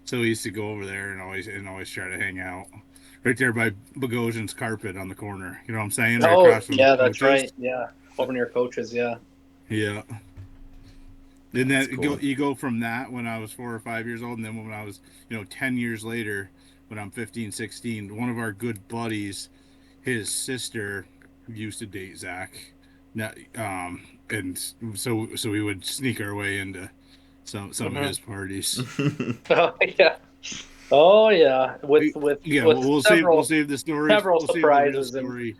So we used to go over there and always try to hang out right there by Bogosian's carpet on the corner. You know what I'm saying? Right Oh, across from yeah, that's Coach's. right. Yeah, over near Coaches. Yeah. Yeah. And then cool. you go from that when I was 4 or 5 years old, and then when I was 10 years later, when I'm 15, 16, one of our good buddies, his sister used to date Zach. And so we would sneak our way into some of his parties. Oh yeah. Oh yeah. With We'll several save the story. several We'll save the real surprises story.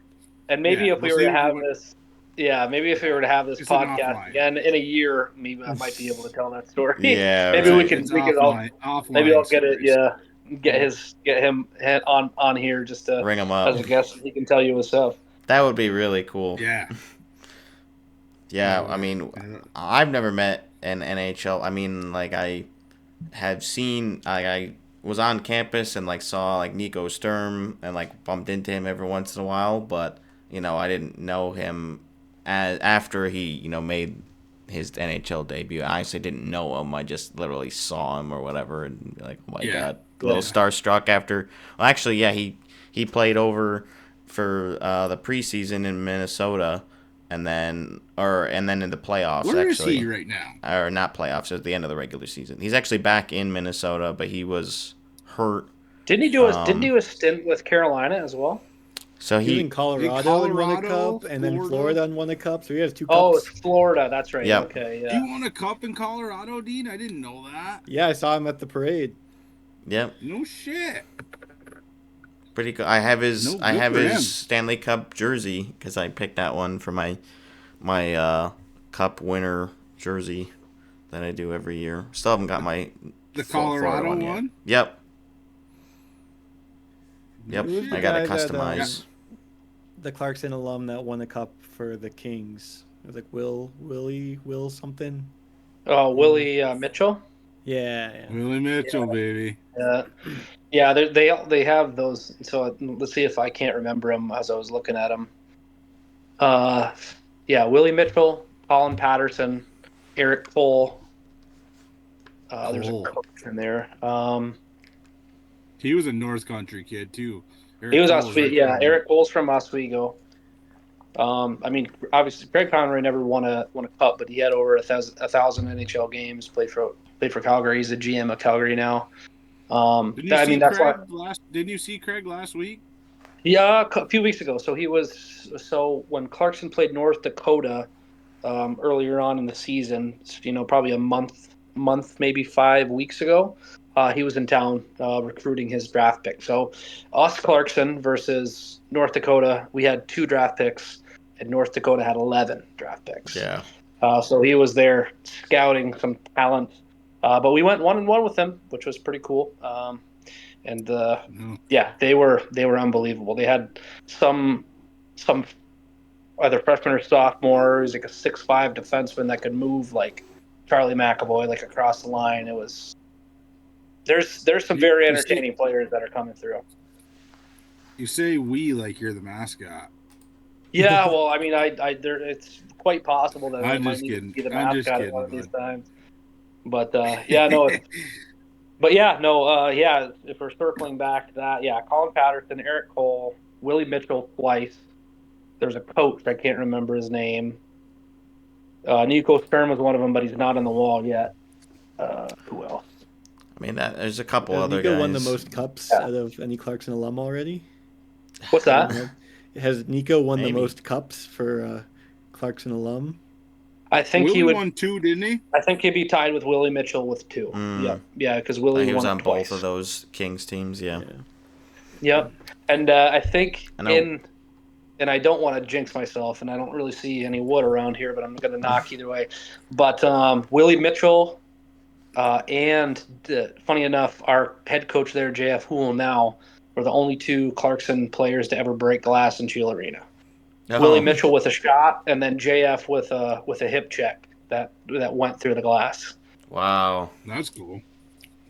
and maybe Yeah, if we we'll were to save- have this. Yeah, maybe if we were to have this It's an podcast offline. again in a year, maybe I might be able to tell that story. Yeah, maybe right. we can It's all offline maybe I'll get it. stories. Yeah, get him on here just to Ring him up. as a guest. He can tell you himself. That would be really cool. Yeah. Yeah, I mean, I've never met an NHL. I mean, like I have seen, I was on campus and like saw like Nico Sturm and like bumped into him every once in a while, but I didn't know him after he made his NHL debut. I honestly didn't know him. I just literally saw him or whatever, and like, oh my god, a little starstruck after. Well, actually, yeah, he played over for the preseason in Minnesota. And then in the playoffs, Where actually. is he right now? Or not playoffs, at the end of the regular season. He's actually back in Minnesota, but he was hurt. Didn't he do a stint with Carolina as well? So He was in Colorado and won a cup, and then Florida and won a cup. So he has 2 cups. Oh, it's Florida. That's right. Yep. Okay, He yeah. won a cup in Colorado, Dean? I didn't know that. Yeah, I saw him at the parade. Yep. No shit. Pretty cool. I have his No, good for him. Stanley Cup jersey because I picked that one for my Cup winner jersey that I do every year. Still haven't got my The Florida Colorado yet. one? Yep. Who's the I got to guy that, customize. the Clarkson alum that won a cup for the Kings. It was like Will something. Oh, Willie Mitchell. Yeah. Willie Mitchell, baby. Yeah, they have those. So let's see if I can't remember them as I was looking at them. Yeah, Willie Mitchell, Colin Patterson, Eric Cole. There's a coach in there. He was a North Country kid too. He was Oswego. Yeah, Eric Cole's from Oswego. I mean, obviously, Craig Conroy never won a cup, but he had over 1,000 NHL games. Played for Calgary. He's the GM of Calgary now. Didn't you see Craig last week? Yeah, a few weeks ago. So when Clarkson played North Dakota earlier on in the season, probably a month, maybe 5 weeks ago, he was in town recruiting his draft pick. So us Clarkson versus North Dakota, we had 2 draft picks, and North Dakota had 11 draft picks. Yeah. So he was there scouting some talent. But we went 1-1 with them, which was pretty cool. Yeah, they were unbelievable. They had some either freshman or sophomore. He's like a 6'5" defenseman that could move like Charlie McAvoy, like across the line. It was there's some very entertaining players that are coming through. You say we like you're the mascot. Yeah, well, I mean, it's quite possible that I I'm might just need to kidding. be the I'm just mascot kidding, one of these bud. times. But yeah, no. But yeah, no, yeah. If we're circling back to that, yeah, Colin Patterson, Eric Cole, Willie Mitchell twice. There's a coach, I can't remember his name. Nico Sturm was one of them, but he's not on the wall yet. Who else? I mean, there's a couple Has other Nico guys. won the most cups out of any Clarkson alum already? What's that? Has Nico won Maybe. the most cups for Clarkson alum? I think Willie he would. won 2, didn't he? I think he'd be tied with Willie Mitchell with 2. Yeah, because Willie He was won on it twice. both of those Kings teams. Yeah. Yep. And I think I know. and I don't want to jinx myself, and I don't really see any wood around here, but I'm going to knock either way. But Willie Mitchell and funny enough, our head coach there, JF Houle, now were the only 2 Clarkson players to ever break glass in Cheel Arena. Oh. Willie Mitchell with a shot, and then JF with a hip check that went through the glass. Wow. That's cool.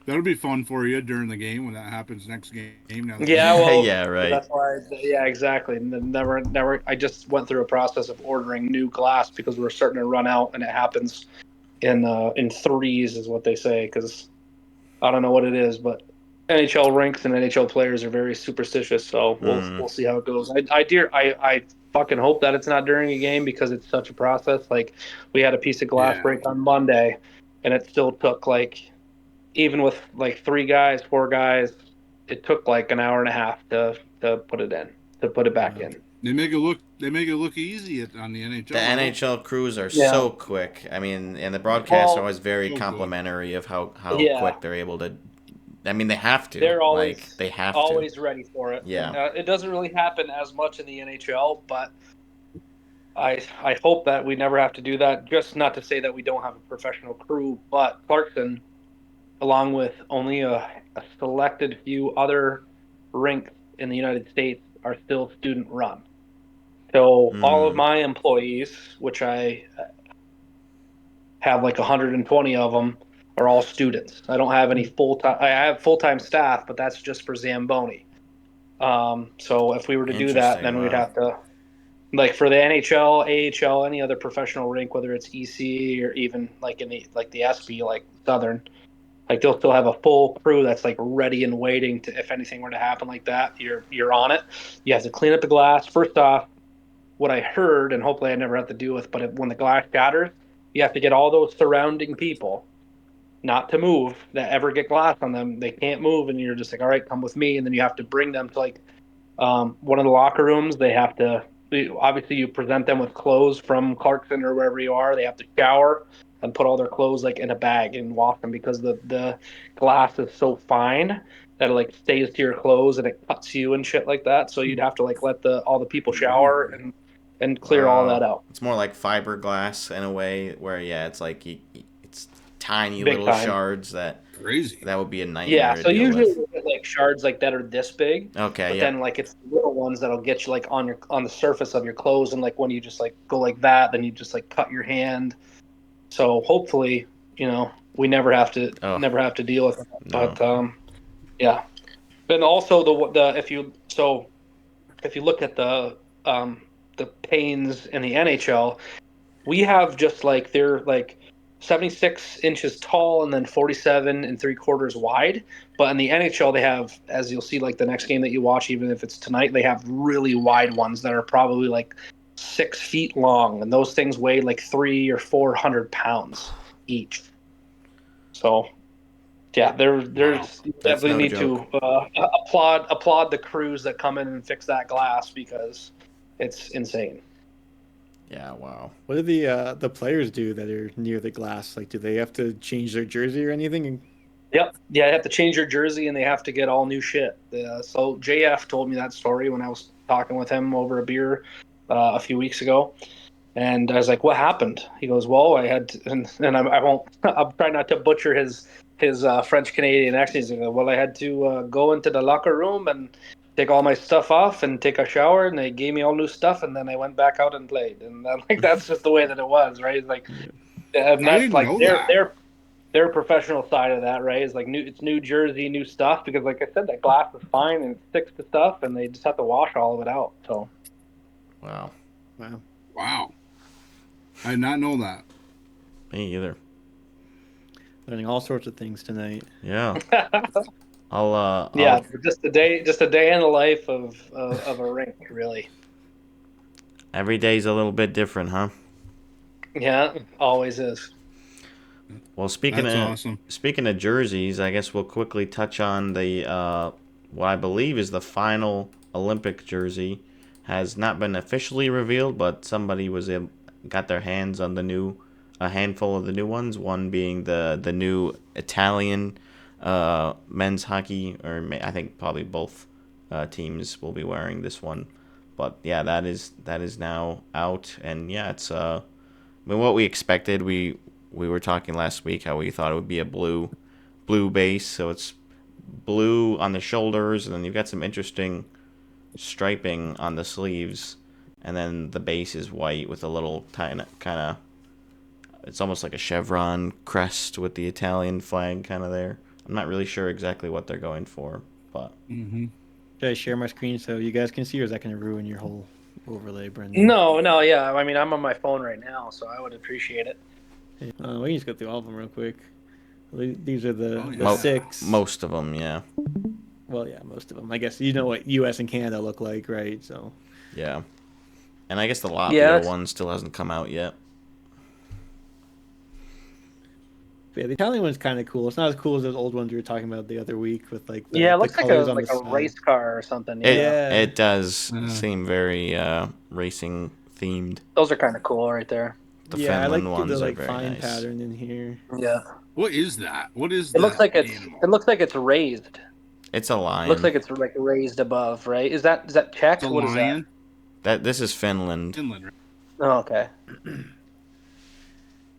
That'll be fun for you during the game when that happens next game. Now that Yeah, well, Yeah, right. that's why. Yeah, exactly. And then never. I just went through a process of ordering new glass because we were starting to run out, and it happens in threes, is what they say. Because I don't know what it is, but NHL rinks and NHL players are very superstitious. So we'll see how it goes. I fucking hope that it's not during a game because it's such a process. Like we had a piece of glass break on Monday, and it still took like, even with like 3 guys, 4 guys, it took like an hour and a half to put it in, to put it back in. They make it look easy on the NHL. The NHL crews are Yeah. so quick. I mean, and the broadcasts are always very so complimentary of how Yeah. quick they're able to. I mean, they have to. They're always like they have always to. ready for it. Yeah. It doesn't really happen as much in the NHL, but I hope that we never have to do that. Just not to say that we don't have a professional crew, but Clarkson, along with only a selected few other rinks in the United States, are still student run. So all of my employees, which I have like 120 of them, are all students. I don't have any full-time. I have full-time staff, but that's just for Zamboni. So if we were to do that, Interesting, then we'd wow. have to, like for the NHL, AHL, any other professional rink, whether it's EC or even like in the SB, like Southern, like they'll still have a full crew that's like ready and waiting to, if anything were to happen like that, you're on it. You have to clean up the glass. First off, what I heard, and hopefully I never have to deal with, but when the glass shatters, you have to get all those surrounding people not to move that ever get glass on them. They can't move, and you're just like, all right, come with me. And then you have to bring them to like one of the locker rooms. They have to, obviously, you present them with clothes from Clarkson or wherever you are. They have to shower and put all their clothes like in a bag and wash them because the glass is so fine that it like stays to your clothes and it cuts you and shit like that. So you'd have to like let all the people shower and clear all that out. It's more like fiberglass in a way, where it's like it's tiny Big little time. shards that Crazy. that would be a nightmare. Yeah, to so deal usually with. we get like shards like that are this big. Okay, But yeah. then like it's the little ones that'll get you like on the surface of your clothes, and like when you just like go like that, then you just like cut your hand. So hopefully, we never have to deal with it. No. But yeah. Then also the if you look at the panes in the NHL, we have just like they're like 76 inches tall and then 47 and 3/4 wide. But in the NHL, they have, as you'll see, like the next game that you watch, even if it's tonight, they have really wide ones that are probably like 6 feet long, and those things weigh like 300 or 400 pounds each. So, yeah, there's definitely no need joke. to applaud the crews that come in and fix that glass because it's insane. Yeah, wow. What do the players do that are near the glass? Like, do they have to change their jersey or anything? Yep. Yeah, they have to change your jersey and they have to get all new shit. So JF told me that story when I was talking with him over a beer a few weeks ago. And I was like, what happened? He goes, well, I had to, and I won't, I'm trying not to butcher his French Canadian accent. He goes, well, I had to go into the locker room and take all my stuff off and take a shower, and they gave me all new stuff, and then I went back out and played. And like that's just the way that it was, right? It's like, and I that's didn't like know that. their professional side of that, right? Is like it's new jersey, new stuff, because like I said, that glass is fine and it sticks to stuff, and they just have to wash all of it out. So, Wow. Wow. I did not know that. Me either. Learning all sorts of things tonight. Yeah. I'll just a day in the life of a rink, really. every day's a little bit different, huh? Yeah, always is. Well, Awesome. speaking of jerseys, I guess we'll quickly touch on the what I believe is the final Olympic jersey. Has not been officially revealed, but somebody got their hands on a handful of the new ones. One being the new Italian men's hockey, or I think probably both teams will be wearing this one. But yeah, that is now out, and yeah, it's I mean, what we expected. We were talking last week how we thought it would be a blue base, so it's blue on the shoulders, and then you've got some interesting striping on the sleeves, and then the base is white with a little kind of it's almost like a chevron crest with the Italian flag kind of there. I'm not really sure exactly what they're going for, but. Mm-hmm. Should I share my screen so you guys can see, or is that going to ruin your whole overlay, Brendan? No, yeah. I mean, I'm on my phone right now, so I would appreciate it. We can just go through all of them real quick. These are the yeah. 6. Most of them, yeah. Well, yeah, most of them. I guess you know what U.S. and Canada look like, right? So. Yeah. And I guess the Latvia one still hasn't come out yet. Yeah, the Italian one's kind of cool. It's not as cool as those old ones we were talking about the other week with like it looks like a side. race car or something. It does seem very racing themed. Those are kind of cool right there. The Finland ones the are very fine nice. pattern in here. Yeah. What is that? What is it? Looks like animal? It looks like it's raised. It's a lion. It looks like it's like raised above, right? Is that Czech? What is that? This is Finland. Finland. Right? Oh, okay.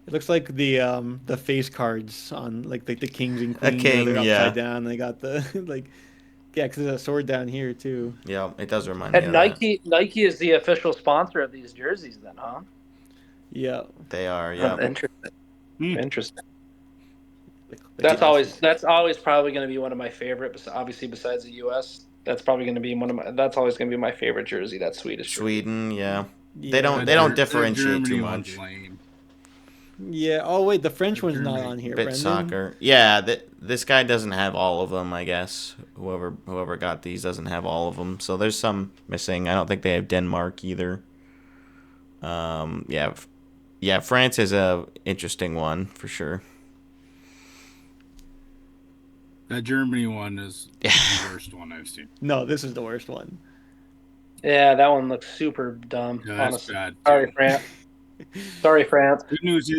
It looks like the face cards on like the kings and queens. A king, they're yeah. upside down. They got the because there's a sword down here too. Yeah, it does remind me of Nike is the official sponsor of these jerseys, then, huh? Yeah, they are. Yeah, interesting. Hmm. Interesting. That's always probably going to be one of my favorite. Obviously, besides the U.S., that's probably going to be That's always going to be my favorite jersey. That Swedish jersey. Sweden, yeah. Yeah. They don't differentiate too much. Yeah. Oh wait, the French one's not on here. Bit Brendan. soccer. Yeah, this guy doesn't have all of them. I guess whoever got these doesn't have all of them. So there's some missing. I don't think they have Denmark either. Yeah. France is a interesting one for sure. That Germany one is the worst one I've seen. No, this is the worst one. Yeah, that one looks super dumb. Yeah, that's honestly. bad. Sorry, France. Sorry, France. Good news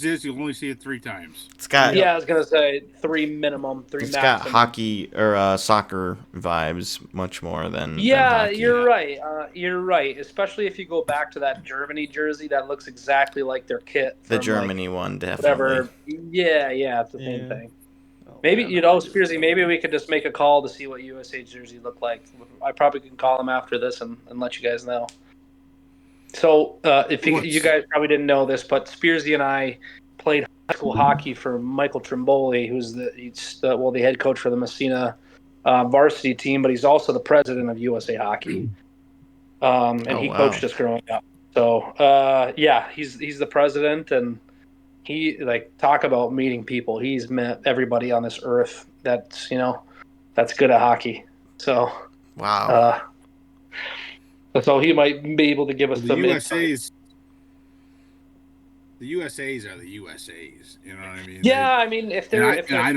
is you'll only see it 3 times. It's got I was gonna say 3 minimum, 3 It's maximum. got hockey or soccer vibes much more than hockey. You're right. You're right. Especially if you go back to that Germany jersey, that looks exactly like their kit. The from, Germany one, definitely. Whatever. Yeah, it's the same thing. Maybe Spearsy. Maybe we could just make a call to see what USA jersey look like. I probably can call them after this and let you guys know. So if you guys probably didn't know this, but Spearsy and I played high school hockey for Michael Trimboli, who's the head coach for the Messina varsity team, but he's also the president of USA Hockey, and he coached us growing up. So he's the president, and he talk about meeting people. He's met everybody on this earth that's good at hockky. So wow. So he might be able to give us some USA's. The USA's are the USA's. You know what I mean? Yeah, I mean if they're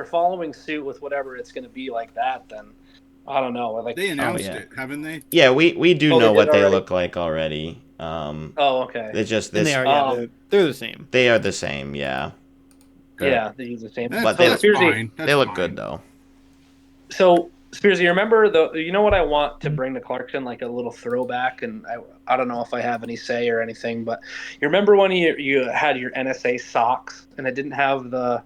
following suit with whatever it's going to be like that, then I don't know. They announced it, haven't they? Yeah, we do know what they look like already. Okay. It's just this. And they are. They're the same. They are the same. Yeah. Yeah, they use the same. But they look good though. So. Spears, you remember you know what I want to bring to Clarkson, like a little throwback, and I don't know if I have any say or anything, but you remember when you had your NSA socks and it didn't have the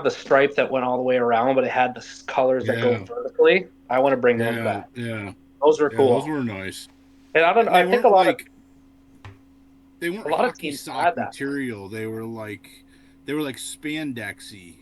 stripe that went all the way around, but it had the colors that go vertically? I want to bring those back. Yeah. Those were cool. Those were nice. And I think a lot of they weren't a lot of hockey teams sock had that. material. They were like spandexy.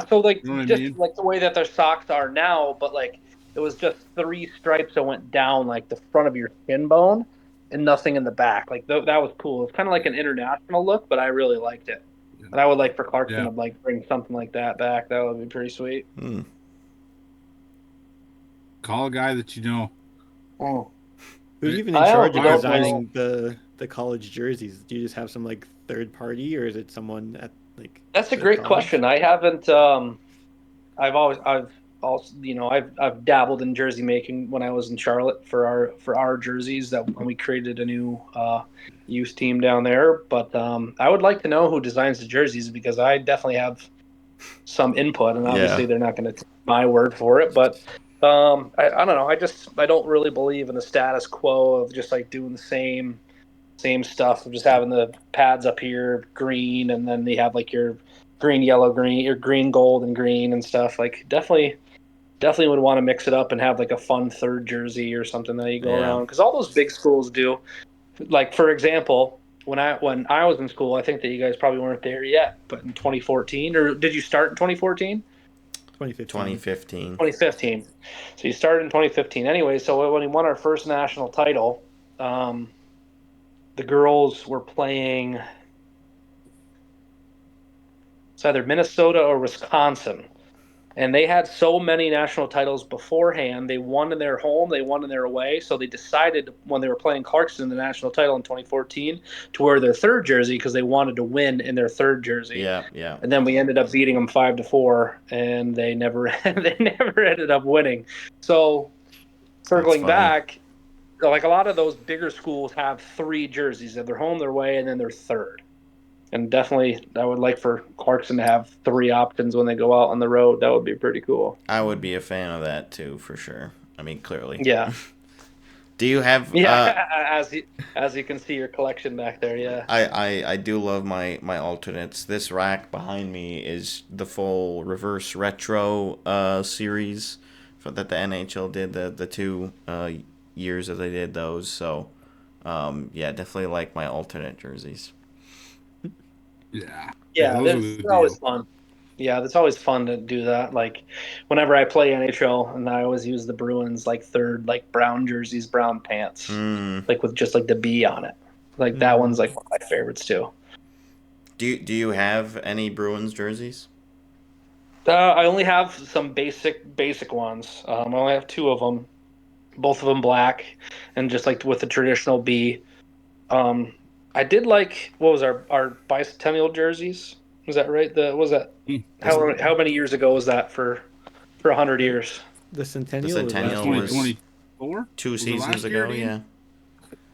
So like you know just I mean? like the way that their socks are now, but like it was just 3 stripes that went down like the front of your shin bone and nothing in the back. Like that was cool. It's kind of like an international look, but I really liked it. Yeah. And I would like for Clarkson to bring something like that back. That would be pretty sweet. Call a guy that you know. Oh. Who's even in charge of designing the college jerseys? Do you just have some like third party, or is it someone at That's a great question. I haven't. I've dabbled in jersey making when I was in Charlotte for our jerseys. That when we created a new youth team down there. But I would like to know who designs the jerseys because I definitely have some input, and obviously they're not going to take my word for it. But I don't know. I don't really believe in the status quo of just like doing the same stuff of just having the pads up here green and then they have like your green, yellow, green, your green, gold, and green and stuff. Like definitely would want to mix it up and have like a fun third jersey or something that you go around because all those big schools do. Like for example, when I was in school, I think that you guys probably weren't there yet, but in 2014, or did you start in 2014? 2015. 2015. 2015. So you started in 2015. Anyway, so when we won our first national title, the girls were playing. It's either Minnesota or Wisconsin. And they had so many national titles beforehand. They won in their home, they won in their away. So they decided when they were playing Clarkson the national title in 2014 to wear their third jersey because they wanted to win in their third jersey. Yeah. And then we ended up beating them 5-4, and they never ended up winning. So circling back, like a lot of those bigger schools have 3 jerseys: they have their home, their away, and then their third. And definitely, I would like for Clarkson to have 3 options when they go out on the road. That would be pretty cool. I would be a fan of that too, for sure. I mean, clearly. Yeah. Do you have? As you can see your collection back there. Yeah. I do love my alternates. This rack behind me is the full reverse retro series that the NHL did, the 2 years that they did those. So yeah, definitely like my alternate jerseys. Yeah. Yeah, Those they're always fun. Yeah, it's always fun to do that. Like whenever I play NHL, and I always use the Bruins like third, like brown jerseys, brown pants, like with just like the B on it. Like that one's like one of my favorites too. Do you have any Bruins jerseys? I only have some basic ones. I only have 2 of them, both of them black, and just like with the traditional B. I did like, what was our bicentennial jerseys? Was that right? How many years ago was that for 100 years? The Centennial. The Centennial was 2024. 2 seasons ago. Yeah.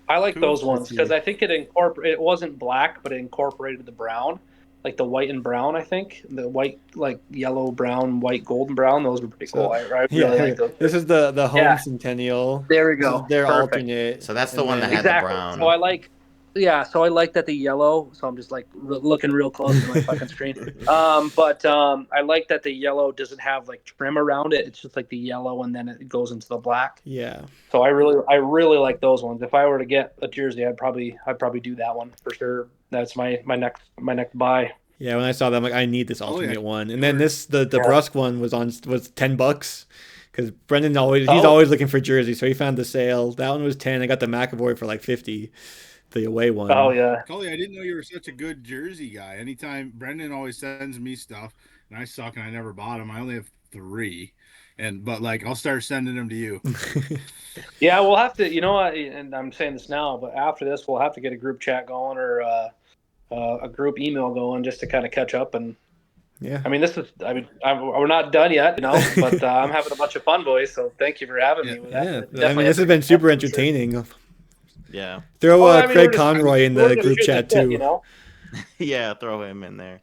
I like those ones because I think it wasn't black, but it incorporated the brown, like the white and brown. I think the white, like yellow, brown, white, golden brown. Those were pretty cool. I really like those. This is the home Centennial. There we go. This is their Perfect. alternate. So that's the one that had the brown. So I like. Yeah, so I like that the yellow. So I'm just like looking real close to my fucking screen. But I like that the yellow doesn't have like trim around it. It's just like the yellow, and then it goes into the black. Yeah. So I really like those ones. If I were to get a jersey, I'd probably do that one for sure. That's my next buy. Yeah, when I saw that, I'm like, I need this alternate one. And then the Brusque one was $10 because Brendan he's always looking for jerseys, so he found the sale. That one was 10. I got the McAvoy for like 50. The away one. Oh yeah. Coley, I didn't know you were such a good jersey guy. Anytime Brendan always sends me stuff, and I suck and I never bought them. I only have 3, but like I'll start sending them to you. Yeah, we'll have to. You know what? And I'm saying this now, but after this, we'll have to get a group chat going or a group email going just to kind of catch up. And yeah, I mean, we're not done yet, but I'm having a bunch of fun, boys. So thank you for having me. I mean, this has been super entertaining. Yeah. Throw Craig Conroy in the group chat too. Yeah, throw him in there.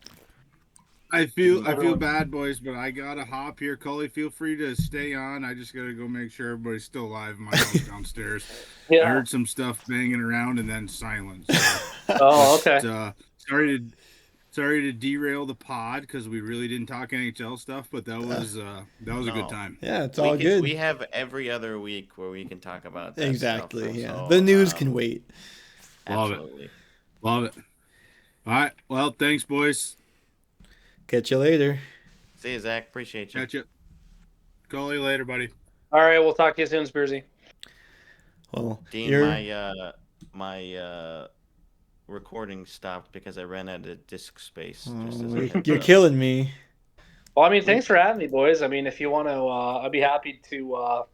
I feel bad, boys, but I gotta hop here. Coley, feel free to stay on. I just gotta go make sure everybody's still alive in my house downstairs. Yeah. I heard some stuff banging around and then silence. So, oh, okay. Sorry to derail the pod because we really didn't talk NHL stuff, but that was a good time. Yeah, it's all good. We have every other week where we can talk about that exactly. Stuff, yeah, so, the news can wait. Absolutely. Love it. All right. Well, thanks, boys. Catch you later. See you, Zach. Appreciate you. Catch you. Call you later, buddy. All right, we'll talk to you soon, Spursy. Well, Dean, my recording stopped because I ran out of disk space. You're killing me. Well, I mean, thanks for having me, boys. I mean, if you want to, I'd be happy to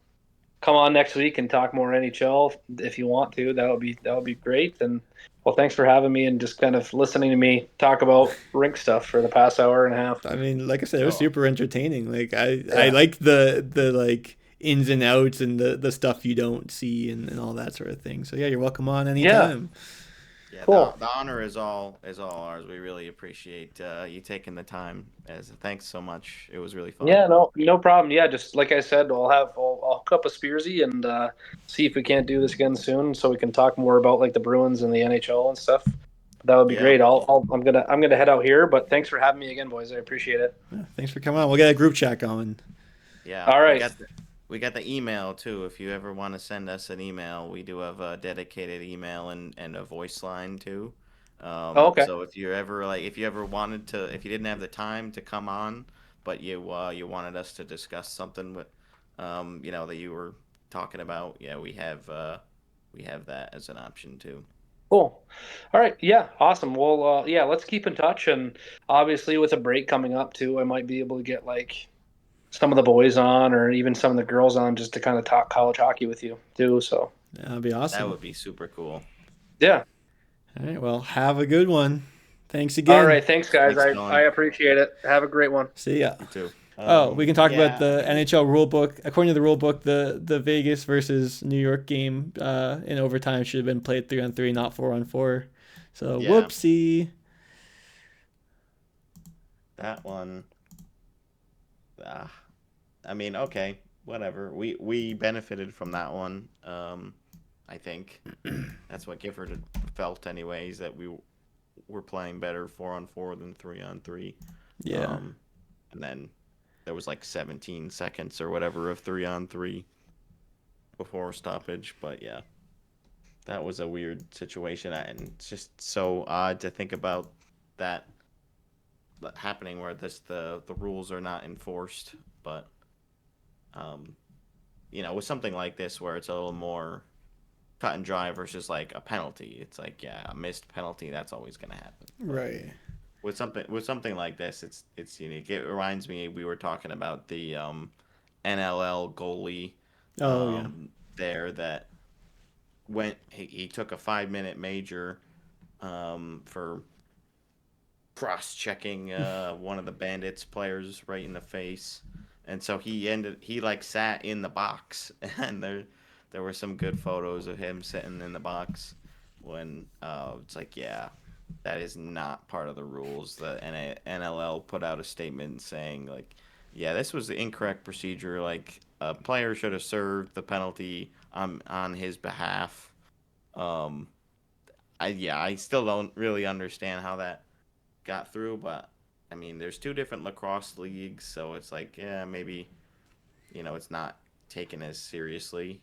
come on next week and talk more NHL if you want to. That would be great. And well, thanks for having me and just kind of listening to me talk about rink stuff for the past hour and a half. I mean, like I said, it was super entertaining. Like I like the like ins and outs and the stuff you don't see and all that sort of thing. So yeah, you're welcome on anytime. Yeah, cool. The honor is all ours. We really appreciate you taking the time. Thanks so much. It was really fun. Yeah, no problem. Yeah, just like I said, I'll hook up a Spearsy and see if we can't do this again soon, so we can talk more about like the Bruins and the NHL and stuff. That would be great. I'm gonna head out here, but thanks for having me again, boys. I appreciate it. Yeah, thanks for coming on. We'll get a group chat going. Yeah. All right. We got the email too. If you ever want to send us an email, we do have a dedicated email and a voice line too. Oh, okay. So if you ever wanted to, if you didn't have the time to come on, but you wanted us to discuss something with, that you were talking about, yeah, we have that as an option too. Cool. All right. Yeah. Awesome. Well, yeah, let's keep in touch. And obviously, with a break coming up too, I might be able to get like some of the boys on, or even some of the girls on, just to kind of talk college hockey with you too. So That'd be That awesome. would be super cool. yeah. All right. Well, have a good one. Thanks All again. right. Thanks, guys. Thanks, I Colin. appreciate it. Have a great one. See ya. You too. Oh, we can talk about Yeah, the I mean, NHL rule book. According to the rule book, the Vegas versus New York game in overtime should have been played 3-on-3, not 4-on-4. So Yeah. whoopsie. that one. Ah, I mean, okay, whatever. We benefited from that one. I think that's what Gifford had felt anyways, that we were playing better 4-on-4 than 3-on-3. Yeah. And then there was like 17 seconds or whatever of 3-on-3 before stoppage. But yeah, that was a weird situation, and it's just so odd to think about that happening where the rules are not enforced. But with something like this where it's a little more cut and dry versus like a penalty, it's like, yeah, a missed penalty, that's always going to happen. Right. With something like this, it's unique. It reminds me, we were talking about the NLL goalie Oh, yeah. there that he took a 5-minute major for cross-checking one of the Bandits players right in the face, and so he like sat in the box, and there were some good photos of him sitting in the box when it's like, yeah, that is not part of the rules. The NLL put out a statement saying, like, yeah, this was the incorrect procedure. Like, a player should have served the penalty on his behalf. I still don't really understand how that got through, but I mean, there's two different lacrosse leagues, so it's like, yeah, maybe, it's not taken as seriously.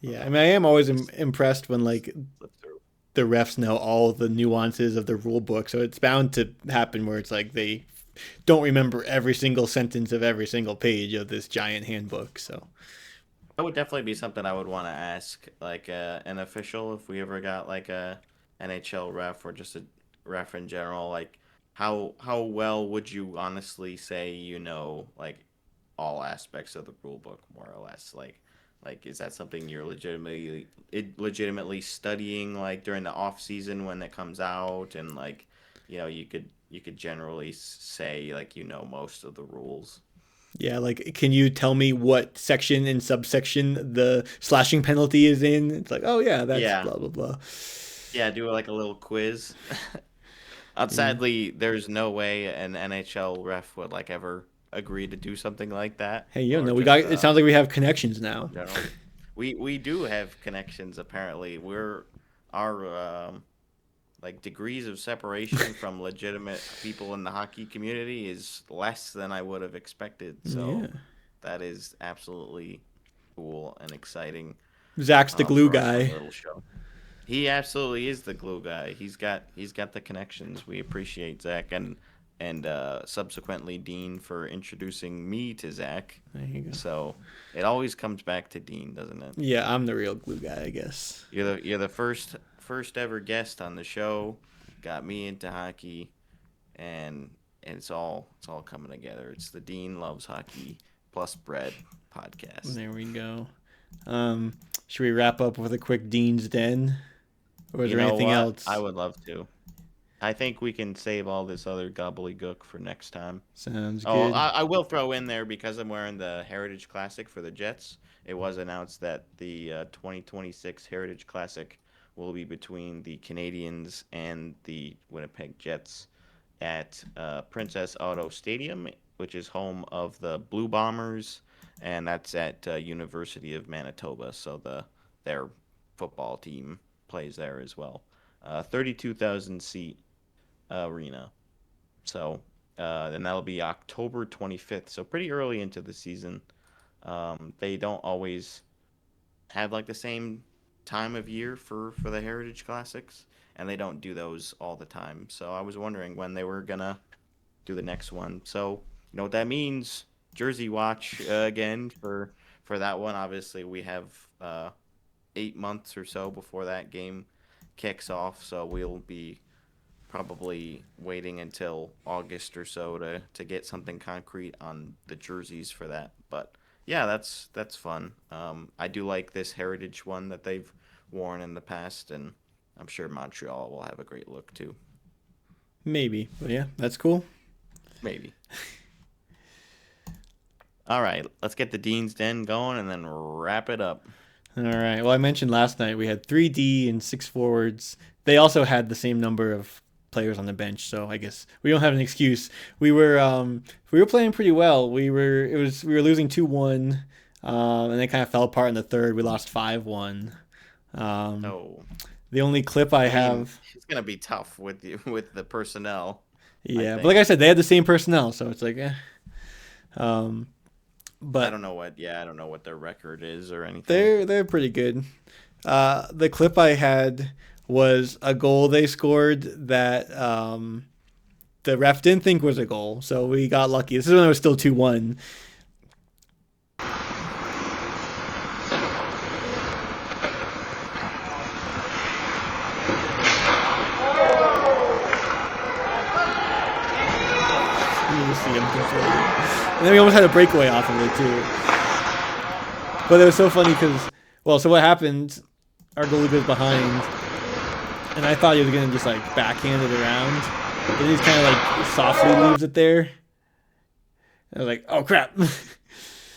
Yeah. I mean, I am always impressed when like Flip through. the refs know all the nuances of the rule book. So it's bound to happen where it's like they don't remember every single sentence of every single page of this giant handbook. So That would definitely be something I would want to ask, like an official, if we ever got like a NHL ref or just a ref in general. Like, how well would you honestly say like all aspects of the rule book, more or less? Like is that something you're legitimately studying, like during the off season when it comes out, and like, you could generally say, like, most of the rules. yeah, like can you tell me what section and subsection the slashing penalty is in? It's like, oh yeah, that's Yeah. blah blah blah. Yeah, do like a little quiz. Sadly, there's no way an NHL ref would like ever agree to do something like that. Hey, you don't Or know. We just, got. It sounds like we have connections now. general. We do have connections, apparently. Our like degrees of separation from legitimate people in the hockey community is less than I would have expected. So Yeah. that is absolutely cool and exciting. Zach's the glue For our fun guy. little show. He absolutely is the glue guy. He's got the connections. We appreciate Zach and subsequently Dean for introducing me to Zach. There you go. So it always comes back to Dean, doesn't it? Yeah, I'm the real glue guy, I guess. You're the first ever guest on the show. Got me into hockey, and it's all coming together. It's the Dean Loves Hockey plus Bread podcast. There we go. Should we wrap up with a quick Dean's Den? Or is You there know anything what? else? I would love to. I think we can save all this other gobbledygook for next time. Sounds Oh, good. I will throw in there, because I'm wearing the Heritage Classic for the Jets. It was announced that the 2026 Heritage Classic will be between the Canadians and the Winnipeg Jets at Princess Auto Stadium, which is home of the Blue Bombers, and that's at University of Manitoba. So their football team plays there as well. 32,000 seat arena. So, and that'll be October 25th. So pretty early into the season. They don't always have like the same time of year for the Heritage Classics, and they don't do those all the time. So I was wondering when they were gonna do the next one. So you know what that means? Jersey watch again for that one. Obviously, we have 8 months or so before that game kicks off, so we'll be probably waiting until August or so to get something concrete on the jerseys for that. But yeah, that's fun. I do like this Heritage one that they've worn in the past, and I'm sure Montreal will have a great look too. Maybe, but yeah, that's cool. Maybe. All right, let's get the Dean's Den going and then wrap it up. All right. Well, I mentioned last night we had 3D and 6 forwards. They also had the same number of players on the bench, so I guess we don't have an excuse. We were playing pretty well. We were losing 2-1, and they kind of fell apart in the third. We lost 5-1. The only clip I have. It's gonna be tough with the personnel. Yeah, but like I said, they had the same personnel, so it's like, but I don't know what their record is or anything. They're pretty good. The clip I had was a goal they scored that the ref didn't think was a goal, so we got lucky. This is when it was still 2-1. You see him completely. And then we almost had a breakaway off of it too. But it was so funny because, so what happened, our goalie goes behind, and I thought he was going to just like backhand it around. But he just kind of like softly leaves it there. I was like, oh crap.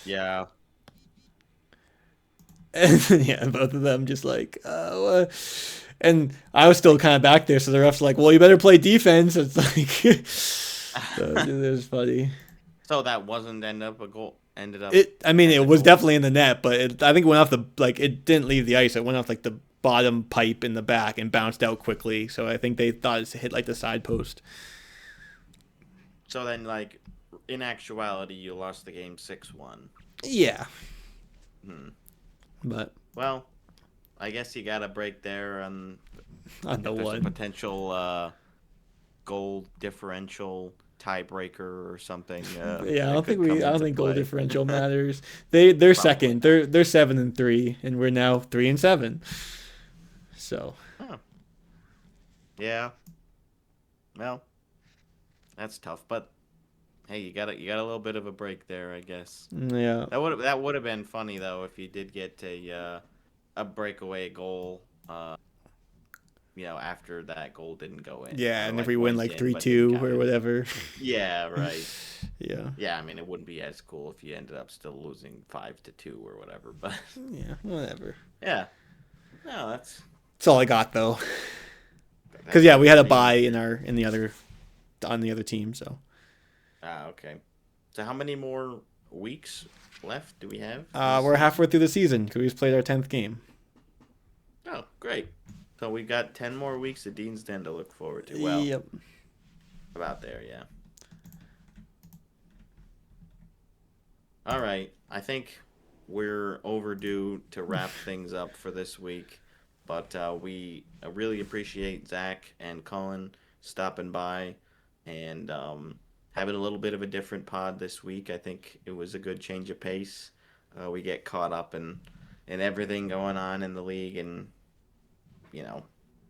Yeah. And yeah, both of them just like, and I was still kind of back there, so the ref's like, well, you better play defense. It's like, so it was funny. So that wasn't ended up a goal. It was definitely in the net, but I think it went off it didn't leave the ice. It went off like the bottom pipe in the back and bounced out quickly. So I think they thought it hit like the side post. So then, like, in actuality, you lost the game 6-1. Yeah. But well, I guess you got a break there on the one a potential goal differential tiebreaker or something. Yeah, I don't think goal differential matters. They're second. They're 7-3, and we're now 3-7. So. Yeah. Well, that's tough, but hey, you got a little bit of a break there, I guess. Yeah. That would have been funny though if you did get a breakaway goal. After that goal didn't go in. Yeah, and if we win like 3-2 or whatever. Yeah, right. Yeah. Yeah, I mean, it wouldn't be as cool if you ended up still losing 5-2 or whatever, but. Yeah, whatever. Yeah. No, that's all I got though. Because we had a bye on the other team, so. Okay. So how many more weeks left do we have? We're halfway through the season because we just played our 10th game. Oh, great. So we got 10 more weeks of Dean's Den to look forward to. Well, yep. About there, yeah. All right. I think we're overdue to wrap things up for this week. But we really appreciate Zach and Cullen stopping by and having a little bit of a different pod this week. I think it was a good change of pace. We get caught up in everything going on in the league, and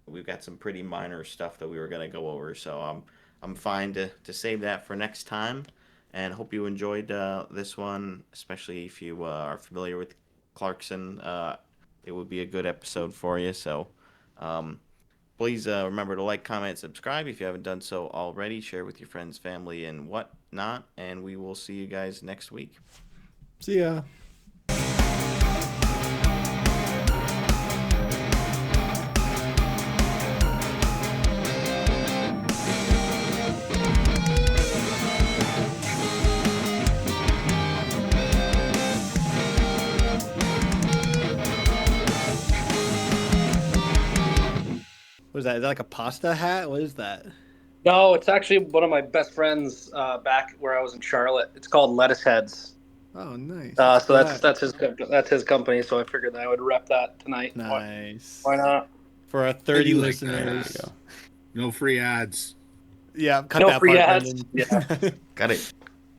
we've got some pretty minor stuff that we were going to go over. So I'm fine to save that for next time, and hope you enjoyed this one, especially if you are familiar with Clarkson. It would be a good episode for you. So please remember to like, comment, subscribe if you haven't done so already. Share with your friends, family, and whatnot. And we will see you guys next week. See ya. What is that? Is that like a pasta hat? What is that? No, it's actually one of my best friends back where I was in Charlotte. It's called Lettuce Heads. Oh, nice. So that's his company. So I figured that I would rep that tonight. Nice. Why not? For our 30 like listeners. No free ads. Yeah, cut No that free part, ads. Brendan. Yeah. Got it.